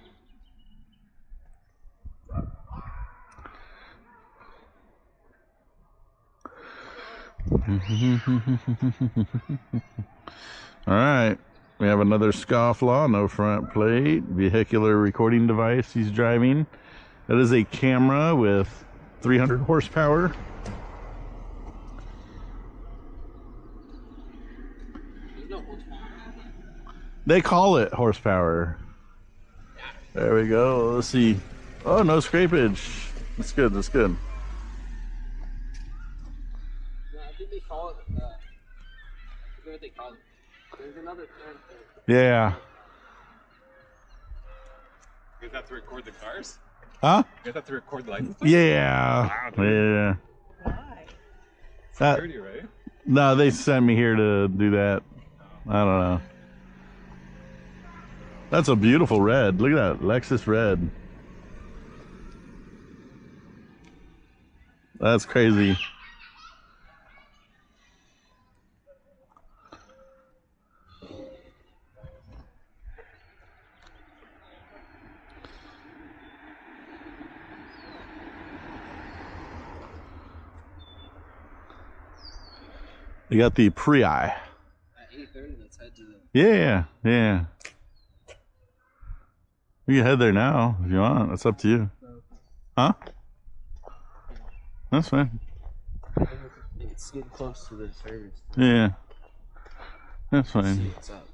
All right, we have another scofflaw, no front plate, vehicular recording device he's driving. That is a camera with 300 horsepower. They call it horsepower. There we go. Let's see. Oh, no scrapage. That's good. That's good. Yeah, I think they call it. I forget what they call it. There's another term for it. Yeah. You guys have to record the cars? Huh? You guys have to record the license plate? Yeah. Yeah. Why? Security, right? No, they sent me here to do that. I don't know. That's a beautiful red. Look at that Lexus red. That's crazy. You got the Prii. At 8:30, let's head to the. Yeah, yeah. We can head there now if you want. It's up to you. Huh? That's fine. It's getting close to the service. Yeah. That's See fine. what's up.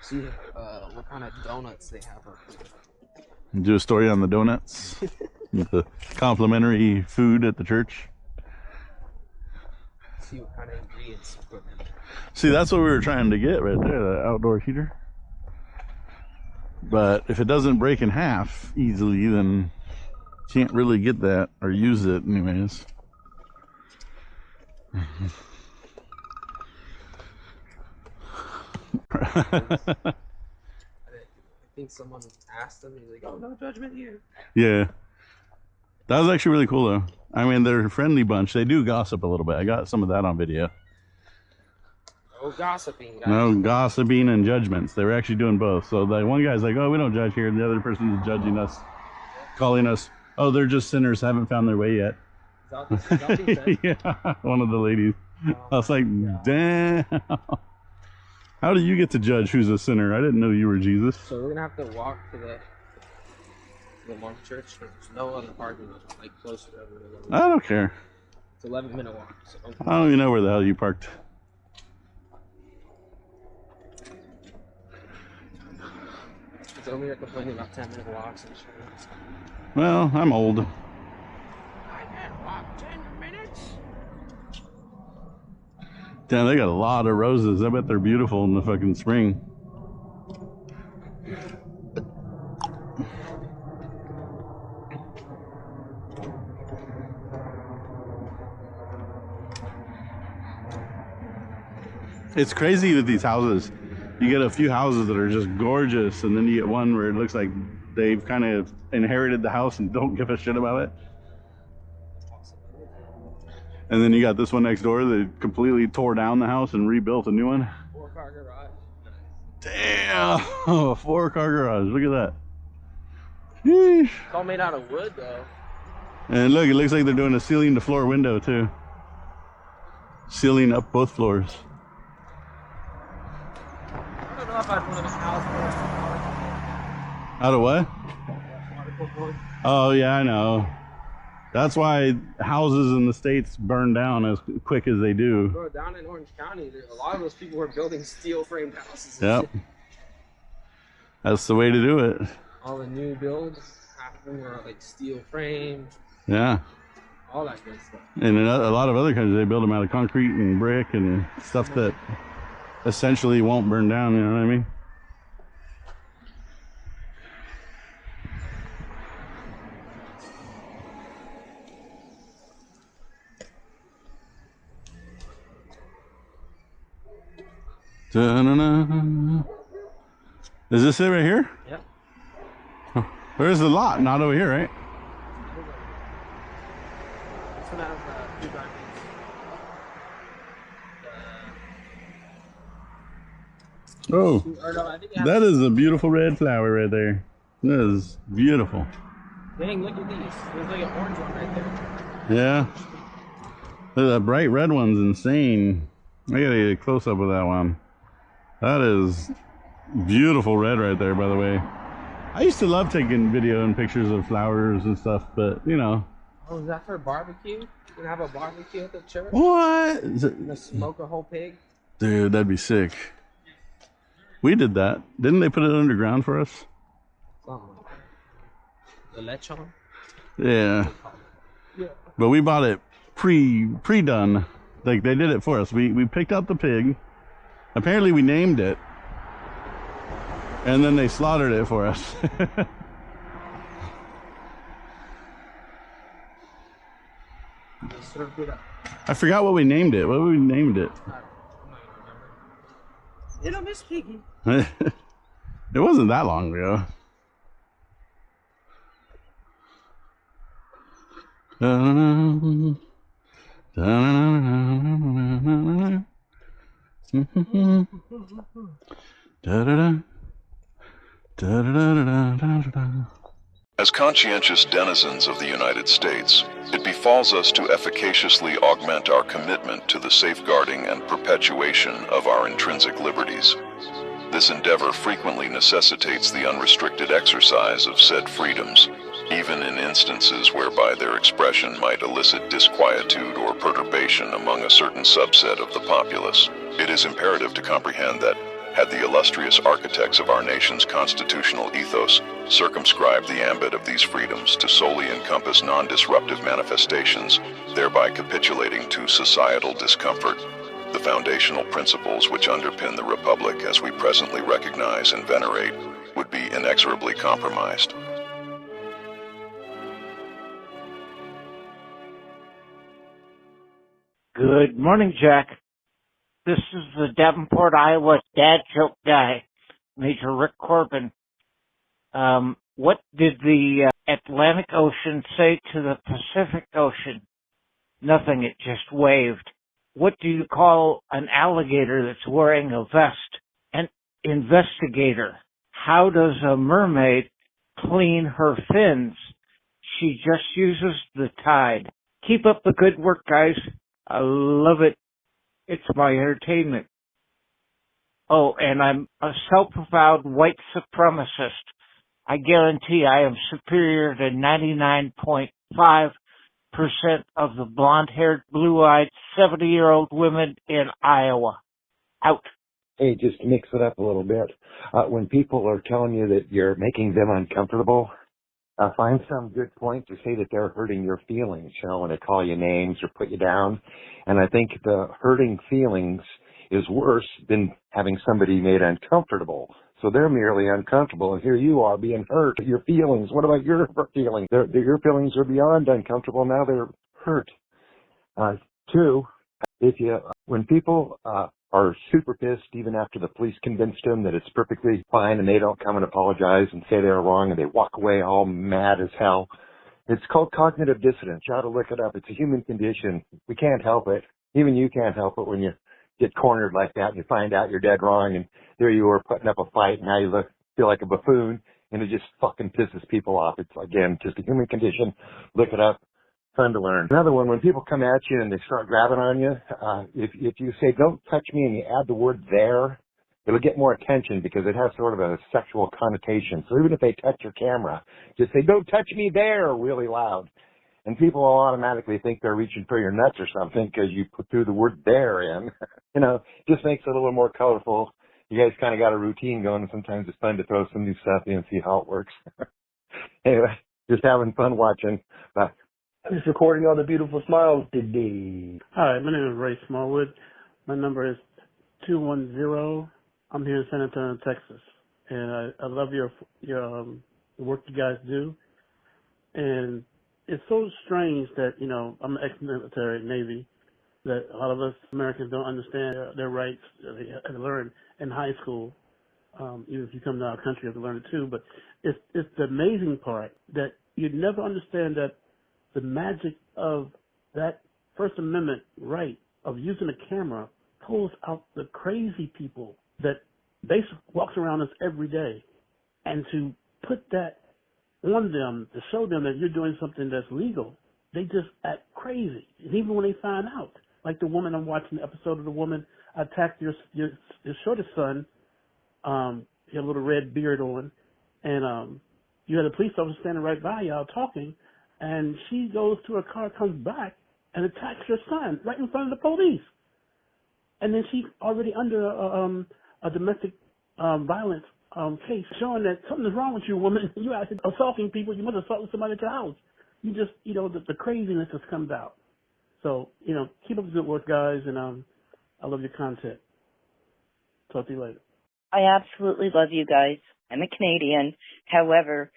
See what kind of donuts they have up there. Do a story on the donuts. The complimentary food at the church. See what kind of ingredients you put in there. See, that's what we were trying to get right there, the outdoor heater. But if it doesn't break in half easily, then you can't really get that or use it anyways. I think someone asked them, he's like, oh, no judgment here. Yeah. That was actually really cool though. I mean, they're a friendly bunch. They do gossip a little bit. I got some of that on video. No gossiping, guys. No gossiping and judgments. They were actually doing both. So the one guy's like, oh, we don't judge here. And the other person is judging us, calling us, oh, they're just sinners, haven't found their way yet. Is that what he said? Yeah, one of the ladies. I was like, damn. How do you get to judge who's a sinner? I didn't know you were Jesus. So we're going to have to walk to the Mormon church. There's no other parking like closer to everyone. I don't care. It's 11-minute walk. So I don't even know where the hell you parked. it's over here complaining about 10-minute walks and shit. Well, I'm old. I can't walk 10 minutes. Damn, they got a lot of roses. I bet they're beautiful in the fucking spring. It's crazy with these houses. You get a few houses that are just gorgeous, and then you get one where it looks like they've kind of inherited the house and don't give a shit about it. And then you got this one next door that completely tore down the house and rebuilt a new one. 4-car garage. Damn! Oh, a 4-car garage. Look at that. Yeesh. It's all made out of wood, though. And look, it looks like they're doing a ceiling to floor window, too. Ceiling up both floors. I don't know if I'd want a house Out of what? Oh, yeah, I know. That's why houses in the States burn down as quick as they do. Bro, down in Orange County, a lot of those people were building steel-framed houses. Yep. That's the way to do it. All the new builds, half of them were like steel framed, Yeah. all that good stuff. And in a lot of other countries, they build them out of concrete and brick and stuff that essentially won't burn down, you know what I mean? Da-na-na. Is this it right here? Yep. Where's the lot? Not over here, right? This one has two diamonds. Oh, Or no, I think it has that is a beautiful red flower right there. That is beautiful. Dang, look at these. There's like an orange one right there. Yeah. The bright red one's insane. I gotta get a close up of that one. That is beautiful red right there, by the way. I used to love taking video and pictures of flowers and stuff, but you know. Oh, is that for barbecue? You gonna have a barbecue at the church? What? You gonna smoke a whole pig? Dude, that'd be sick. We did that. Didn't they put it underground for us? Oh. The lechon? Yeah. But we bought it pre-done. Like they did it for us. We picked out the pig. Apparently we named it. And then they slaughtered it for us. I forgot what we named it. What we named it? Little Miss Piggy. It wasn't that long ago. As conscientious denizens of the United States, it befalls us to efficaciously augment our commitment to the safeguarding and perpetuation of our intrinsic liberties. This endeavor frequently necessitates the unrestricted exercise of said freedoms, even in instances whereby their expression might elicit disquietude or perturbation among a certain subset of the populace. It is imperative to comprehend that, had the illustrious architects of our nation's constitutional ethos circumscribed the ambit of these freedoms to solely encompass non-disruptive manifestations, thereby capitulating to societal discomfort, the foundational principles which underpin the Republic as we presently recognize and venerate would be inexorably compromised. Good morning, Jack. This is the Davenport, Iowa dad joke guy, Major Rick Corbin. What did the Atlantic Ocean say to the Pacific Ocean? Nothing, it just waved. What do you call an alligator that's wearing a vest? An investigator. How does a mermaid clean her fins? She just uses the tide. Keep up the good work, guys. I love it. It's my entertainment. Oh, and I'm a self-avowed white supremacist. I guarantee I am superior to 99.5% of the blonde-haired, blue-eyed, 70-year-old women in Iowa. Out. Hey, just to mix it up a little bit, when people are telling you that you're making them uncomfortable, find some good point to say that they're hurting your feelings, you know, when they call you names or put you down. And I think the hurting feelings is worse than having somebody made uncomfortable. So they're merely uncomfortable, and here you are being hurt. Your feelings, what about your feelings? Your feelings are beyond uncomfortable, now they're hurt. Two, when people are super pissed even after the police convinced them that it's perfectly fine and they don't come and apologize and say they're wrong and they walk away all mad as hell, it's called cognitive dissonance. You ought to look it up. It's a human condition. We can't help it. Even you can't help it when you get cornered like that and you find out you're dead wrong and there you are putting up a fight and now you feel like a buffoon and it just fucking pisses people off. It's, again, just a human condition. Look it up. Fun to learn. Another one, when people come at you and they start grabbing on you, if you say, don't touch me, and you add the word there, it'll get more attention because it has sort of a sexual connotation. So even if they touch your camera, just say, don't touch me there, really loud. And people will automatically think they're reaching for your nuts or something because you threw the word there in. You know, just makes it a little more colorful. You guys kind of got a routine going, and sometimes it's fun to throw some new stuff in and see how it works. Anyway, just having fun watching. Bye. I'm just recording all the beautiful smiles today. Hi, my name is Ray Smallwood. My number is 210. I'm here in San Antonio, Texas, and I love your the work you guys do. And it's so strange that, you know, I'm an ex-military Navy, that a lot of us Americans don't understand their rights. They learn in high school. Even if you come to our country, you have to learn it too. But it's the amazing part that you'd never understand that the magic of that First Amendment right of using a camera pulls out the crazy people that basically walks around us every day, and to put that on them to show them that you're doing something that's legal, they just act crazy. And even when they find out, like the woman I'm watching the episode of the woman attacked your shortest son. He had a little red beard on, and you had a police officer standing right by y'all talking, and she goes to her car, comes back, and attacks your son right in front of the police. And then she's already under a domestic violence case, showing that something is wrong with you, woman. You out here assaulting people. You must have assaulted somebody at your house. You just, the craziness just comes out. So, keep up the good work, guys, and I love your content. Talk to you later. I absolutely love you guys. I'm a Canadian. However,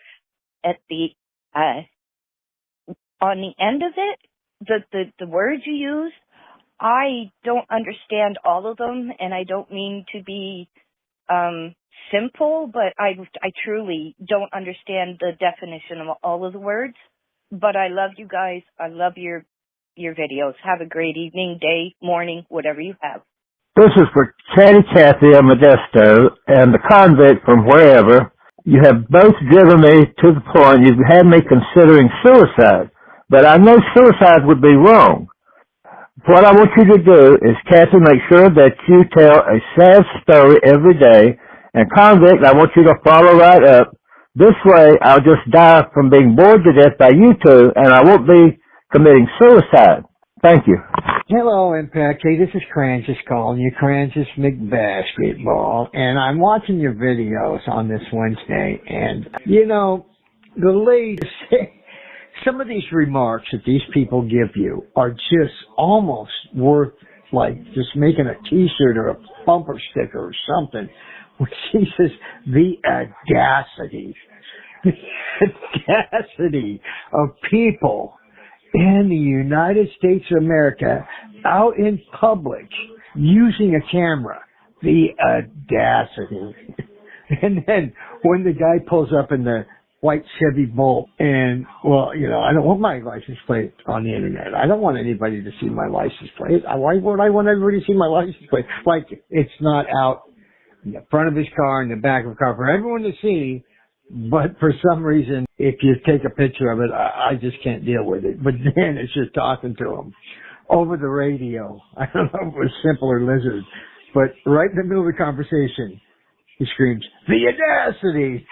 at the on the end of it, the words you use, I don't understand all of them, and I don't mean to be simple, but I truly don't understand the definition of all of the words. But I love you guys. I love your videos. Have a great evening, day, morning, whatever you have. This is for Chatty Cathy of Modesto and the convict from wherever. You have both driven me to the point you've had me considering suicide, but I know suicide would be wrong. What I want you to do is, Cathy, make sure that you tell a sad story every day, and convict, I want you to follow right up. This way, I'll just die from being bored to death by you two, and I won't be committing suicide. Thank you. Hello, Impact. Hey, this is Francis calling you, Francis McBasketball, and I'm watching your videos on this Wednesday, and, the latest, some of these remarks that these people give you are just almost worth, just making a t-shirt or a bumper sticker or something, when she says, the audacity of people in the United States of America out in public using a camera. The audacity. And then when the guy pulls up in the white Chevy Bolt and, I don't want my license plate on the internet. I don't want anybody to see my license plate. Why would I want everybody to see my license plate? It's not out in the front of his car, in the back of the car for everyone to see. But for some reason, if you take a picture of it, I just can't deal with it. But then it's just talking to him over the radio. I don't know if it was Simple or Lizard, but right in the middle of the conversation, he screams, the audacity!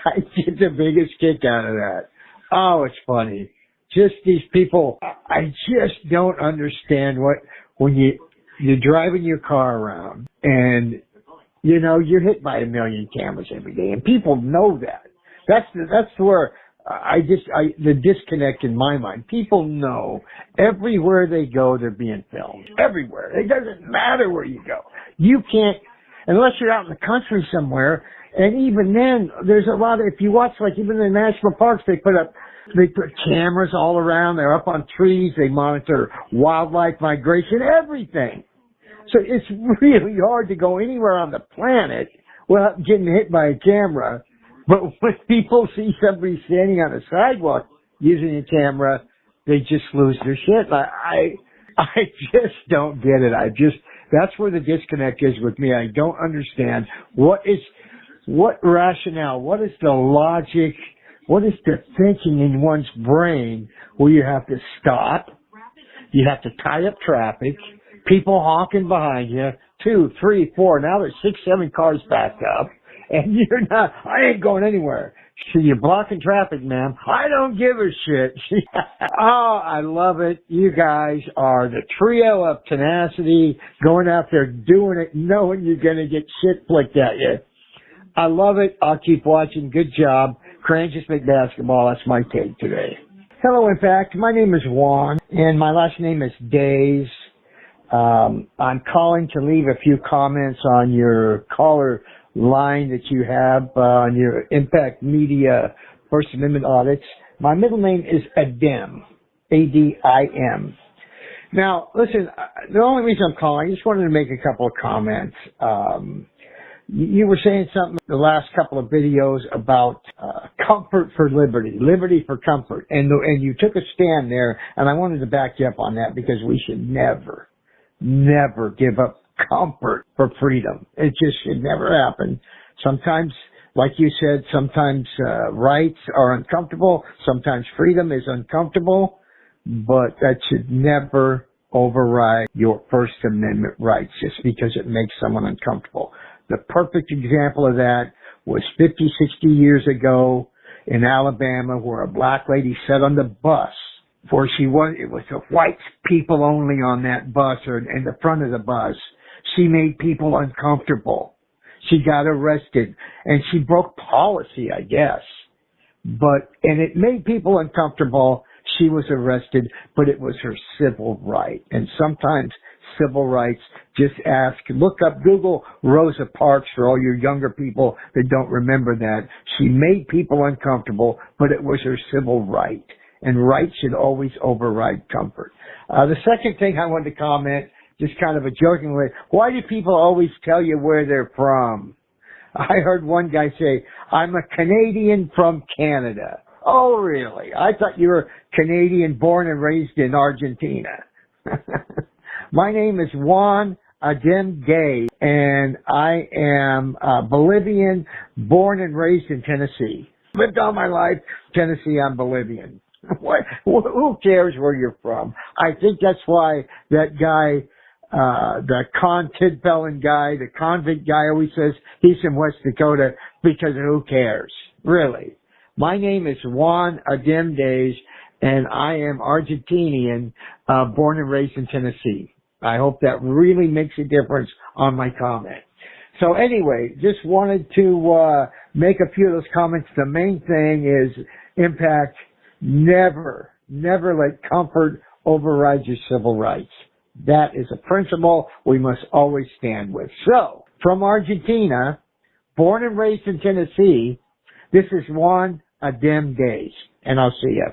I get the biggest kick out of that. Oh, it's funny. Just these people, I just don't understand when you're driving your car around and you're hit by a million cameras every day, and people know that. That's where the disconnect in my mind. People know everywhere they go, they're being filmed. Everywhere. It doesn't matter where you go. You can't, unless you're out in the country somewhere, and even then, there's a lot of, if you watch, even in the national parks, they put cameras all around, they're up on trees, they monitor wildlife migration, everything. So it's really hard to go anywhere on the planet without getting hit by a camera. But when people see somebody standing on a sidewalk using a camera, they just lose their shit. I just don't get it. That's where the disconnect is with me. I don't understand what rationale, what is the logic, what is the thinking in one's brain where you have to stop, you have to tie up traffic, people honking behind you, 2, 3, 4, now there's 6, 7 cars backed up, and I ain't going anywhere. So you're blocking traffic, ma'am. I don't give a shit. Oh, I love it. You guys are the trio of tenacity, going out there doing it, knowing you're going to get shit flicked at you. I love it. I'll keep watching. Good job. Francis McBasketball. That's my take today. Hello, Impact. My name is Juan, and my last name is Days. I'm calling to leave a few comments on your caller line that you have on your Impact Media First Amendment audits. My middle name is Adim, A-D-I-M. Now, listen, the only reason I'm calling, I just wanted to make a couple of comments. You were saying something the last couple of videos about comfort for liberty, liberty for comfort, and you took a stand there, and I wanted to back you up on that because we should never give up comfort for freedom. It just should never happen. Sometimes, like you said, sometimes rights are uncomfortable, sometimes freedom is uncomfortable, but that should never override your First Amendment rights just because it makes someone uncomfortable. The perfect example of that was 50, 60 years ago in Alabama where a black lady sat on the bus where it was the white people only on that bus or in the front of the bus. She made people uncomfortable. She got arrested and she broke policy, I guess. And it made people uncomfortable. She was arrested, but it was her civil right. And sometimes civil rights, look up, Google Rosa Parks for all your younger people that don't remember that. She made people uncomfortable, but it was her civil right. And rights should always override comfort. The second thing I wanted to comment, just kind of a joking way, why do people always tell you where they're from? I heard one guy say, I'm a Canadian from Canada. Oh, really? I thought you were Canadian born and raised in Argentina. My name is Juan Adem Day, and I am Bolivian, born and raised in Tennessee. Lived all my life, Tennessee, I'm Bolivian. Who cares where you're from? I think that's why that guy, the Tidbellin guy, the convict guy always says he's from West Dakota because who cares? Really. My name is Juan Adem Days, and I am Argentinian, born and raised in Tennessee. I hope that really makes a difference on my comment. So anyway, just wanted to make a few of those comments. The main thing is impact. Never let comfort override your civil rights. That is a principle we must always stand with. So, from Argentina, born and raised in Tennessee, this is Juan Adem Days, and I'll see you.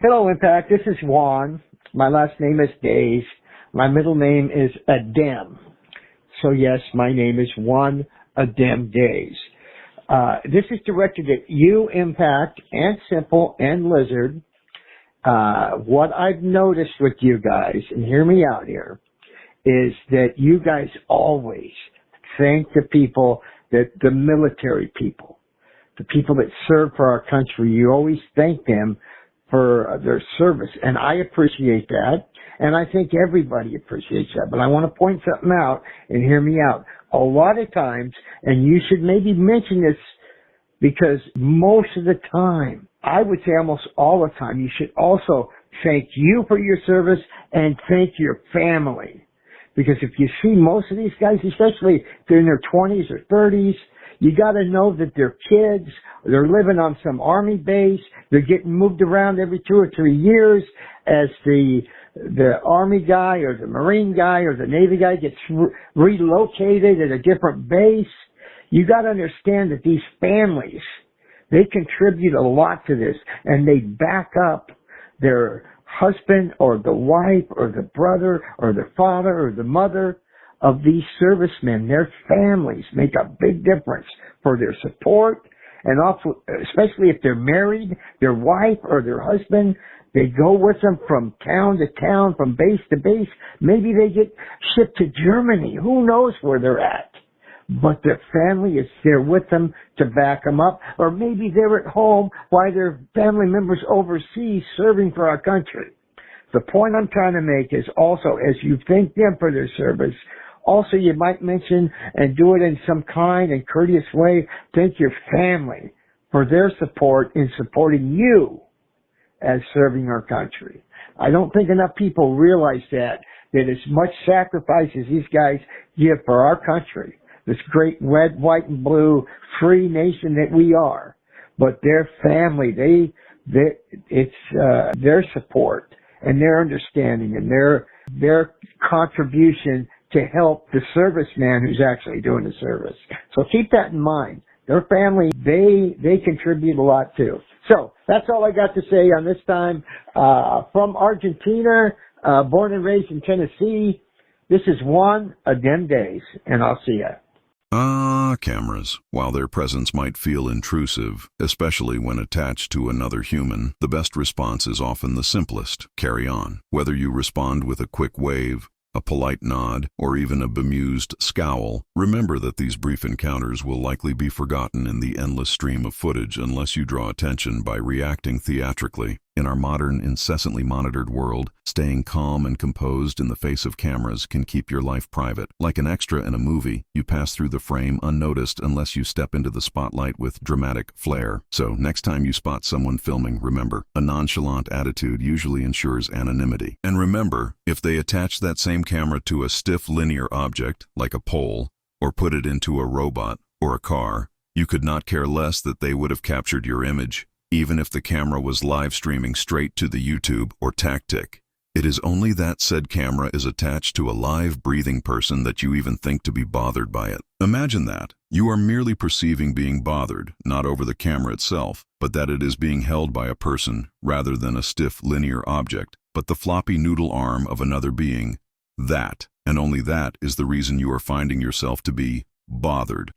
Hello, Impact. This is Juan. My last name is Days. My middle name is Adem. So yes, my name is Juan Adem Days. This is directed at you, Impact, and Simple, and Lizard. What I've noticed with you guys, and hear me out here, is that you guys always thank the people, the military people, the people that serve for our country. You always thank them for their service, and I appreciate that, and I think everybody appreciates that. But I want to point something out, and hear me out. A lot of times, and you should maybe mention this, because most of the time, I would say almost all the time, you should also thank you for your service and thank your family. Because if you see most of these guys, especially if they're in their 20s or 30s, you got to know that they're kids, they're living on some army base, they're getting moved around every 2 or 3 years as the army guy or the marine guy or the navy guy gets relocated at a different base. You got to understand that these families, they contribute a lot to this, and they back up their husband or the wife or the brother or the father or the mother of these servicemen. Their families make a big difference for their support, and also, especially if they're married, their wife or their husband, they go with them from town to town, from base to base. Maybe they get shipped to Germany. Who knows where they're at? But their family is there with them to back them up. Or maybe they're at home while their family members overseas serving for our country. The point I'm trying to make is also, as you thank them for their service, also you might mention and do it in some kind and courteous way, thank your family for their support in supporting you as serving our country. I don't think enough people realize that as much sacrifice as these guys give for our country, this great red, white, and blue free nation that we are, but their family, it's their support and their understanding and their contribution to help the serviceman who's actually doing the service. So keep that in mind. Their family, they contribute a lot too. So that's all I got to say on this time. From Argentina, Born and raised in Tennessee. This is one of them days, and I'll see ya. Ah, cameras. While their presence might feel intrusive, especially when attached to another human, the best response is often the simplest. Carry on. Whether you respond with a quick wave, a polite nod, or even a bemused scowl, remember that these brief encounters will likely be forgotten in the endless stream of footage unless you draw attention by reacting theatrically. In our modern, incessantly monitored world, staying calm and composed in the face of cameras can keep your life private. Like an extra in a movie, you pass through the frame unnoticed unless you step into the spotlight with dramatic flair. So, next time you spot someone filming, remember, a nonchalant attitude usually ensures anonymity. And remember, if they attach that same camera to a stiff linear object, like a pole, or put it into a robot or a car, you could not care less that they would have captured your image, even if the camera was live streaming straight to the YouTube or tactic. It is only that said camera is attached to a live, breathing person that you even think to be bothered by it. Imagine that. You are merely perceiving being bothered, not over the camera itself, but that it is being held by a person rather than a stiff, linear object, but the floppy noodle arm of another being. That, and only that, is the reason you are finding yourself to be bothered.